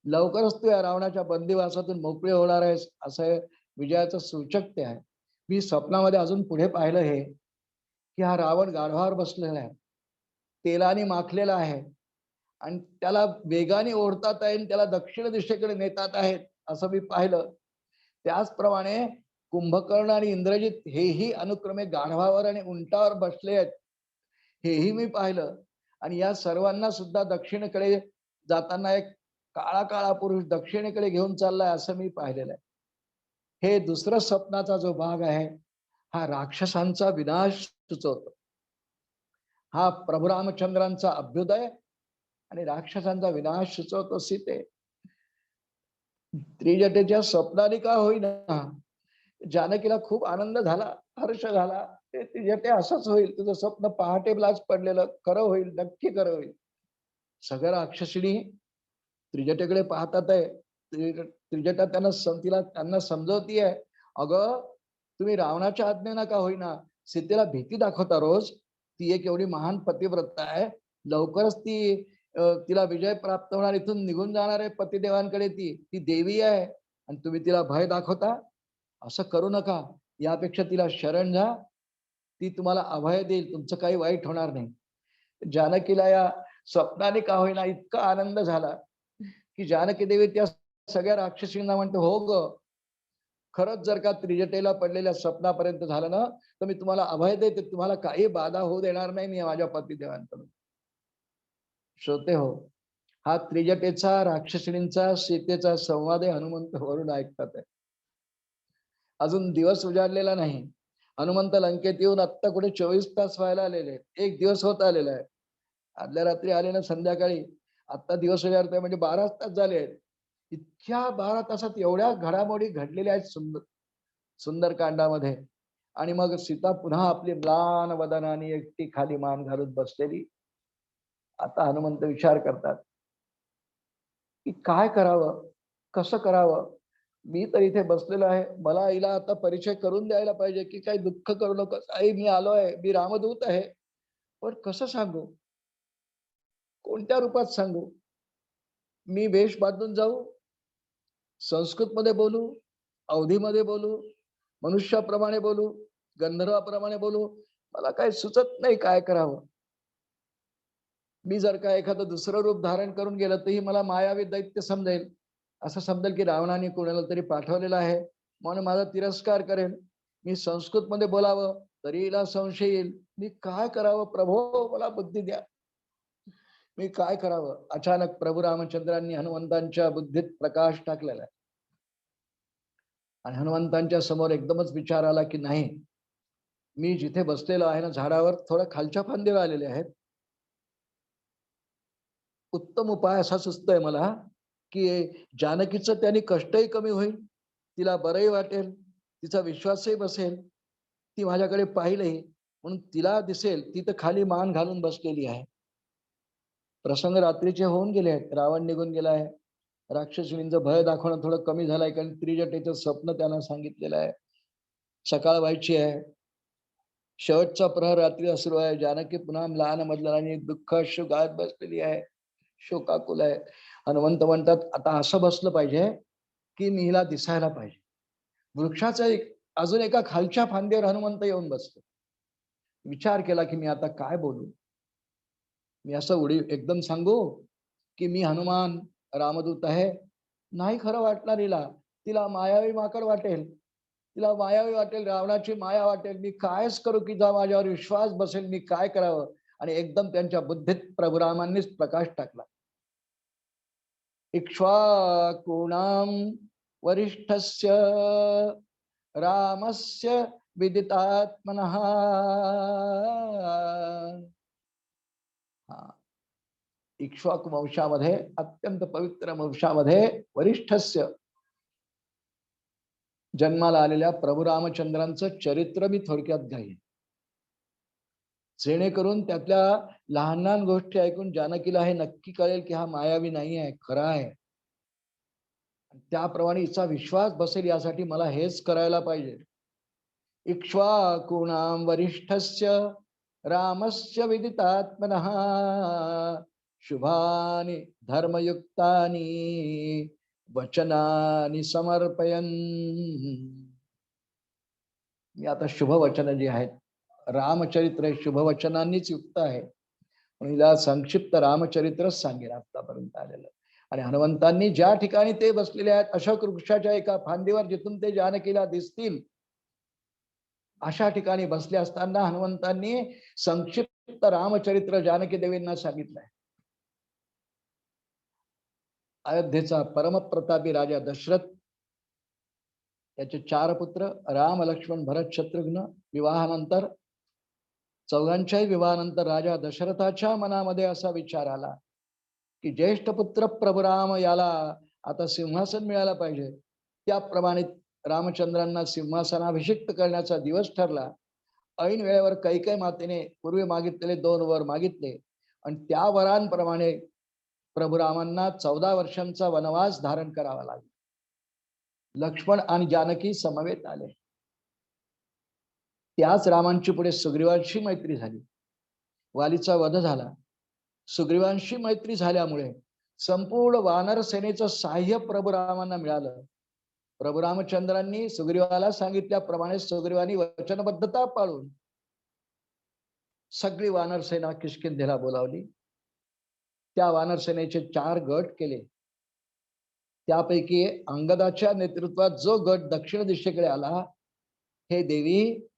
लवकरच तू या रावणाच्या बंदिवासातून मोकळे होणार आहेस असं विजयाचं सूचक ते आहे. मी स्वप्नामध्ये अजून पुढे पाहिलं हे की हा रावण गाढवावर बसलेला आहे, तेलाने माखलेला आहे आणि त्याला वेगाने ओढतात आहे, त्याला दक्षिण दिशेकडे नेतात आहेत असं मी पाहिलं. त्याचप्रमाणे कुंभकर्ण आणि इंद्रजित हेही अनुक्रमे गाढवावर आणि उंटावर बसले आहेत हेही मी पाहिलं. आणि या सर्वांना सुद्धा दक्षिणेकडे जाताना एक काळा काळा पुरुष दक्षिणेकडे घेऊन चाललाय असं मी पाहिलेलं आहे. हे दुसरं स्वप्नाचा जो भाग आहे हा राक्षसांचा विनाश सुचवतो. हा प्रभू रामचंद्रांचा अभ्युदय आणि राक्षसांचा विनाश सुचवतो. सीते त्रिजटेच्या स्वप्नाने का होईना जानकीला खूप आनंद झाला, हर्ष झाला. ते त्रिजटे असंच होईल, तुझं स्वप्न पहाटेलाच पडलेलं खरं होईल, नक्की खरं होईल. सगळ्या राक्षसिणी त्रिजटेकडे पाहतात आहे. त्रिजटा त्यांना समजवतीये, अगं तुम्ही रावणाच्या आज्ञेनं का होईना सीतेला भीती दाखवता रोज. ती एक एवढी महान पतिव्रता आहे, लवकरच ती तिला विजय प्राप्त होणार, इथून निघून जाणार आहे पतिदेवांकडे. ती ती देवी आहे आणि तुम्ही तिला भय दाखवता. असं करू नका, यापेक्षा तिला शरण जा, ती तुम्हाला अभय देईल, तुमचं काही वाईट होणार नाही. जानकीला या स्वप्नाने का होईना इतका आनंद झाला की जानकी देवी त्या सगळ्या राक्षसींना म्हणते, हो ग, खरंच जर का त्रिजटेला पडलेल्या स्वप्नापर्यंत झालं ना तर मी तुम्हाला अभय देते, तुम्हाला काही बाधा होऊ देणार नाही मी माझ्या पतिदेवांकडून. श्रोते हो, हा त्रिजटेचा राक्षसिणींचा सीतेचा संवाद आहे, हनुमंत वरून ऐकतात आहे. अजून दिवस उजाडलेला नाही. हनुमंत लंकेत येऊन आत्ता कुठे 24 तास व्हायला आलेले, एक दिवस होत आलेला आहे. आदल्या रात्री आले ना संध्याकाळी, आता दिवस उजाडतोय म्हणजे 12 तास झाले आहेत. इतक्या 12 तासात एवढ्या घडामोडी घडलेल्या आहेत सुंदर सुंदरकांडामध्ये. आणि मग सीता पुन्हा आपली म्लान वदनाने एकटी खाली मान घालून बसलेली. आता हनुमंत विचार करतात की काय करावं, कसं करावं. मी तर इथे बसलेलो आहे, मला आईला आता परिचय करून द्यायला पाहिजे की काही दुःख करू नकोस आई, मी आलो आहे, मी रामदूत आहे. पण कसं सांगू, कोणत्या रूपात सांगू. मी वेश बदलून जाऊ, संस्कृत मध्ये बोलू, अवधीमध्ये बोलू, मनुष्याप्रमाणे बोलू, गंधर्वाप्रमाणे बोलू, मला काही सुचत नाही काय करावं. मी जर का एखादं दुसरं रूप धारण करून गेलं तरी मला मायावी दैत्य समजेल, असं समजेल की रावणाने कोणाला तरी पाठवलेलं आहे म्हणून माझा तिरस्कार करेल. मी संस्कृत मध्ये बोलावं तरी हिला संशय येईल. मी काय करावं प्रभो, मला बुद्धी द्या, मी काय करावं. अचानक प्रभू रामचंद्रांनी हनुमंतांच्या बुद्धीत प्रकाश टाकलेला आहे आणि हनुमंतांच्या समोर एकदमच विचार आला की नाही, मी जिथे बसलेलो आहे ना झाडावर, थोड्या खालच्या फांदीवर आलेले आहेत. उत्तम उपाय असा सुचतोय मला की जानकीचं त्याने कष्टही कमी होईल, तिला बरंही वाटेल, तिचा विश्वासही बसेल, ती माझ्याकडे पाहिलंही म्हणून तिला दिसेल ती तर खाली मान घालून बसलेली आहे. प्रसंग रात्रीचे होऊन गेले आहेत, रावण निघून गेला आहे, राक्षसींचं भय दाखवणं थोडं कमी झालंय कारण त्रिजटेचं स्वप्न त्यांना सांगितलेलं आहे. सकाळ व्हायची आहे, शेवटचा प्रहर रात्री सुरू आहे. जानकी पुन्हा लहान मधला दुःख अश्रू गाळत बसलेली आहे, शोकाकुल आहे. हनुमंत म्हणतात आता असं बसलं पाहिजे की मी हिला दिसायला पाहिजे. वृक्षाचा एक अजून एका खालच्या फांदीवर हनुमंत येऊन बसतो. विचार केला की मी आता काय बोलू. मी असं उडी एकदम सांगू की मी हनुमान रामदूत आहे, नाही खरं वाटणार हिला. तिला मायावी माकड वाटेल, तिला मायावी वाटेल, रावणाची माया वाटेल. मी कायच करू की जा माझ्यावर विश्वास बसेल, मी काय करावं. आणि एकदम त्यांच्या बुद्धीत प्रभू रामांनीच प्रकाश टाकला. इक्ष्वाकूणां वरिष्ठस्य रामस्य विदितात्मनः. इक्ष्वाकु वंशामध्ये, अत्यंत पवित्र वंशामध्ये वरिष्ठस्य जन्माला आलेल्या प्रभू रामचंद्रांचं चरित्र मी थोडक्यात गाईन, जेणेकरून त्यातल्या लहान लहान गोष्टी ऐकून जानकीला हे नक्की कळेल की हा मायावी नाही आहे, खरा आहे. त्याप्रमाणे हिचा विश्वास बसेल यासाठी मला हेच करायला पाहिजे. इक्ष्वाकूणां वरिष्ठस्य रामस्य विदितात्मनः शुभानि धर्मयुक्तानि वचनानि समर्पयन्. मी आता शुभ वचन जी आहेत, रामचरित्र शुभवचनांनीच युक्त आहे, म्हणून हिला संक्षिप्त रामचरित्रच सांगेन आतापर्यंत आलेलं. आणि हनुमंतांनी ज्या ठिकाणी ते बसलेले आहेत अशोक वृक्षाच्या एका फांदीवर, जिथून ते जानकीला दिसतील अशा ठिकाणी बसले असताना हनुमंतांनी संक्षिप्त रामचरित्र जानकी देवींना सांगितलंय. अयोध्येचा परमप्रतापी राजा दशरथ, त्याचे 4 पुत्र राम, लक्ष्मण, भरत, शत्रुघ्न, विवाहानंतर चौघांच्याही विवाहानंतर राजा दशरथाच्या मनामध्ये असा विचार आला की ज्येष्ठ पुत्र प्रभू राम याला आता सिंहासन मिळायला पाहिजे. त्याप्रमाणे रामचंद्रांना सिंहासनाभिषिक्त करण्याचा दिवस ठरला. ऐन वेळेवर कैकेयी मातेने पूर्वी मागितलेले 2 वर मागितले आणि त्या वरांप्रमाणे प्रभू रामांना 14 वर्षांचा वनवास धारण करावा लागला. लक्ष्मण आणि जानकी समवेत आले. त्याच रामांची पुढे सुग्रीवांशी मैत्री झाली. वालीचा वध झाला. सुग्रीवांशी मैत्री झाल्यामुळे संपूर्ण वानर सेनेचं सहाय्य प्रभू रामांना मिळालं. प्रभू रामचंद्रांनी सुग्रीवाला सांगितल्याप्रमाणे सुग्रीवांनी वचनबद्धता पाळून सगळी वानर सेना किष्किंधेला बोलावली. त्या वानर सेनेचे 4 गट केले. त्यापैकी अंगदाच्या नेतृत्वात जो गट दक्षिण दिशेकडे आला, हे देवी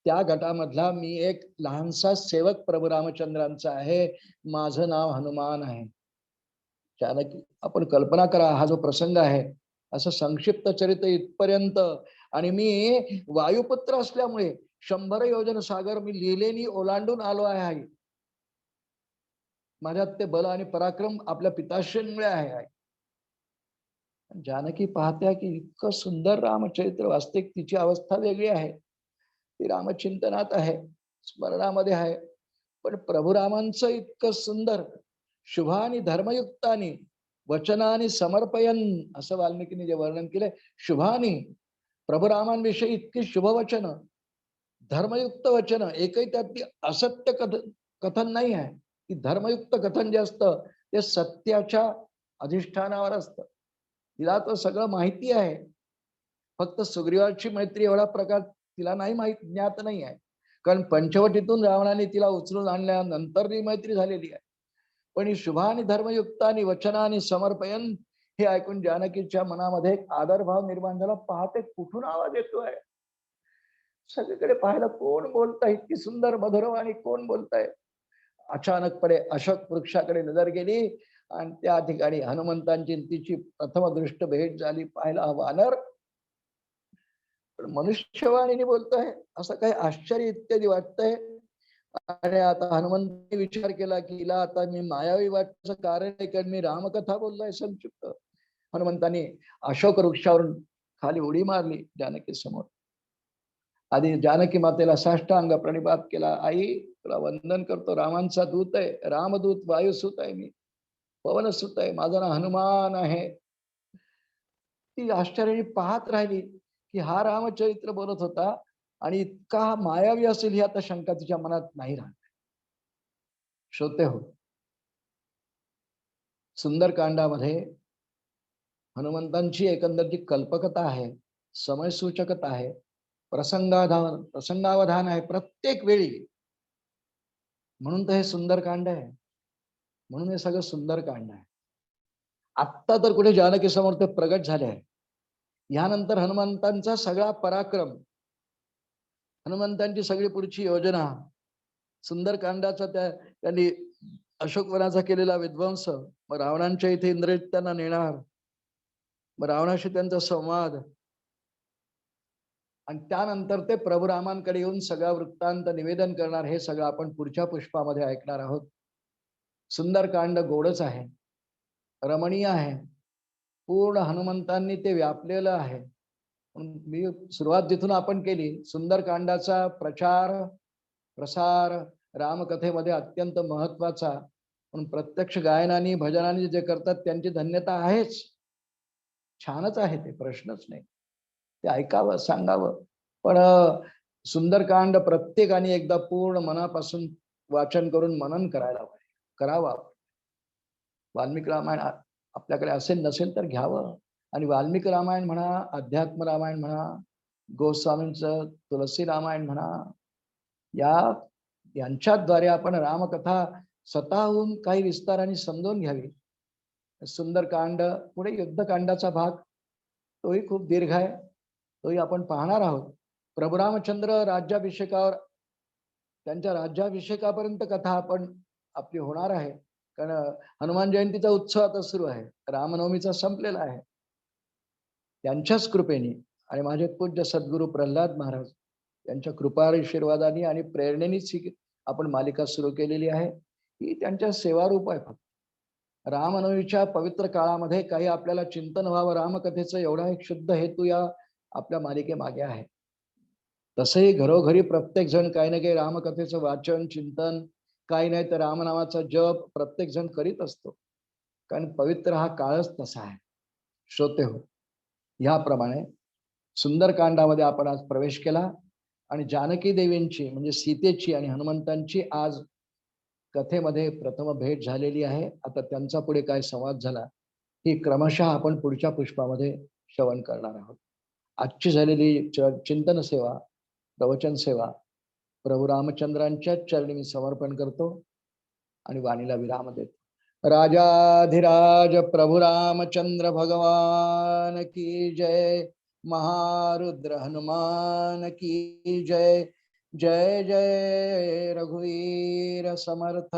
त्या गटामधला मी एक लहानसा सेवक प्रभू रामचंद्रांचा आहे, माझं नाव हनुमान आहे. जानकी, आपण कल्पना करा हा जो प्रसंग आहे, असं संक्षिप्त चरित्र इथपर्यंत. आणि मी वायुपुत्र असल्यामुळे 100 योजन सागर मी लिहिलेनी ओलांडून आलो आहे. माझ्यात ते बल आणि पराक्रम आपल्या पिताश्रींमुळे आहे. जानकी पाहत्या की इतकं सुंदर रामचरित्र, वास्तविक तिची अवस्था वेगळी आहे, ती रामचिंतनात आहे, स्मरणामध्ये आहे. पण प्रभू रामांचं इतकं सुंदर शुभानी धर्मयुक्तानी वचनानी समर्पयन असं वाल्मिकीने जे वर्णन केलंय, शुभानी प्रभू रामांविषयी इतकी शुभवचन, धर्मयुक्त वचन, एकही त्यातली असत्य कथन नाही आहे. की धर्मयुक्त कथन जे असतं ते सत्याच्या अधिष्ठानावर असतं. तिला तर सगळं माहिती आहे, फक्त सुग्रीवाची मैत्री एवढा प्रकार तिला नाही माहित, ज्ञात नाही आहे. कारण पंचवटीतून रावणाने तिला उचलून आणल्यानंतर ही मैत्री झालेली आहे. पण ही शुभानी धर्मयुक्तानी वचनानी समर्पयन हे ऐकून जानकीच्या मनामध्ये एक आदरभाव निर्माण झाला. पाहते कुठून आवाज येतोय, सगळीकडे पाहायला कोण बोलताय, इतकी सुंदर मधुरवाणी कोण बोलताय. अचानकपणे अशोक वृक्षाकडे नजर गेली आणि त्या ठिकाणी हनुमंतांची तिची प्रथम दृष्ट भेट झाली. पाहिला वानर मनुष्यवाणीने बोलतोय, असं काही आश्चर्य इत्यादी वाटतंय. आणि आता हनुमंतांनी विचार केला की हिला आता मी मायावी वाटण्याचं कारण आहे, कारण मी रामकथा बोललोय संक्षिप्त. हनुमंतांनी अशोक वृक्षावरून खाली उडी मारली जानकी समोर. आधी जानकी मातेला साष्टांग प्रणिपात केला. आई तुला वंदन करतो, रामांचा दूत आहे, रामदूत वायुसूत आहे, मी पवनसूत आहे, माझं नाव हनुमान आहे. ती आश्चर्याने पाहत राहिली की हा रामचरित्र बोलत होता आणि इतका मायावी असेल ही आता शंका तिच्या मनात नाही राहत. श्रोते हो, सुंदरकांडामध्ये हनुमंतांची एकंदर जी कल्पकता आहे, समयसूचकता आहे, प्रसंगावधान आहे प्रत्येक वेळी, म्हणून तर हे सुंदरकांड आहे, म्हणून हे सगळं सुंदरकांड आहे. आत्ता तर कुठे जानकी समोर ते प्रगट झाले आहे. यानंतर हनुमंतांचा सगळा पराक्रम, हनुमंतांची सगळी पुढची योजना, सुंदरकांडाचा त्यांनी अशोकवनाचा केलेला विध्वंस, मग रावणांच्या इथे इंद्रिय त्यांना नेणार, मग रावणाशी त्यांचा संवाद, आणि त्यानंतर ते प्रभू रामांकडे येऊन सगळा वृत्तांत निवेदन करणार, हे सगळं आपण पुढच्या पुष्पामध्ये ऐकणार आहोत. सुंदरकांड गोडच आहे, रमणीय आहे, पूर्ण हनुमंतांनी ते व्यापलेलं आहे. म्हणून मी सुरुवात जिथून आपण केली, सुंदरकांडाचा प्रचार प्रसार रामकथेमध्ये अत्यंत महत्वाचा, म्हणून प्रत्यक्ष गायनाने भजनाने जे करतात त्यांची धन्यता आहेच. छानच आहे ते, प्रश्नच नाही. ते ऐकावं, सांगावं. पण सुंदरकांड प्रत्येकाने एकदा पूर्ण मनापासून वाचन करून मनन करावा. वाल्मिकी रामायण आपल्याकडे असेल नसेल तर घ्यावं. आणि वाल्मिकी रामायण म्हणा, अध्यात्म रामायण म्हणा, गोस्वामींचं तुलसी रामायण म्हणा, यांच्याद्वारे आपण रामकथा स्वतःहून काही विस्ताराने समजून घ्यावी. सुंदरकांड पुढे युद्धकांडाचा भाग, तोही खूप दीर्घ आहे, तोही आपण पाहणार आहोत. प्रभू रामचंद्र राज्याभिषेकावर, त्यांच्या राज्याभिषेकापर्यंत कथा आपण आपली होणार आहे. कारण हनुमान जयंतीचा उत्सव आता सुरू आहे, रामनवमीचा संपलेला आहे. त्यांच्याच कृपेने आणि माझे पूज्य सद्गुरू प्रल्हाद महाराज यांच्या कृपा आशीर्वादाने आणि प्रेरणेनेच ही आपण मालिका सुरू केलेली आहे. ही त्यांच्या सेवारूप आहे. फक्त रामनवमीच्या पवित्र काळामध्ये काही आपल्याला चिंतन व्हावं रामकथेचं, एवढा एक शुद्ध हेतू या आपल्या मालिकेमागे आहे. तसंही घरोघरी प्रत्येक जण काही ना काही रामकथेचं वाचन चिंतन, काही नाही तर रामनामाचा जप प्रत्येक जण करीत असतो. कारण पवित्र हा काळच तसा आहे. श्रोते हो, ह्याप्रमाणे सुंदरकांडामध्ये आपण आज प्रवेश केला आणि जानकी देवींची म्हणजे सीतेची आणि हनुमंतांची आज कथेमध्ये प्रथम भेट झालेली आहे. आता त्यांचा पुढे काय संवाद झाला ही क्रमशः आपण पुढच्या पुष्पामध्ये श्रवण करणार आहोत. आजची झालेली चिंतन सेवा, प्रवचन सेवा प्रभू रामचंद्रांच्या चरणी मी समर्पण करतो आणि वाणीला विराम देतो. राजाधिराज प्रभु रामचंद्र भगवान की जय. महारुद्र हनुमान की जय. जय जय रघुवीर समर्थ.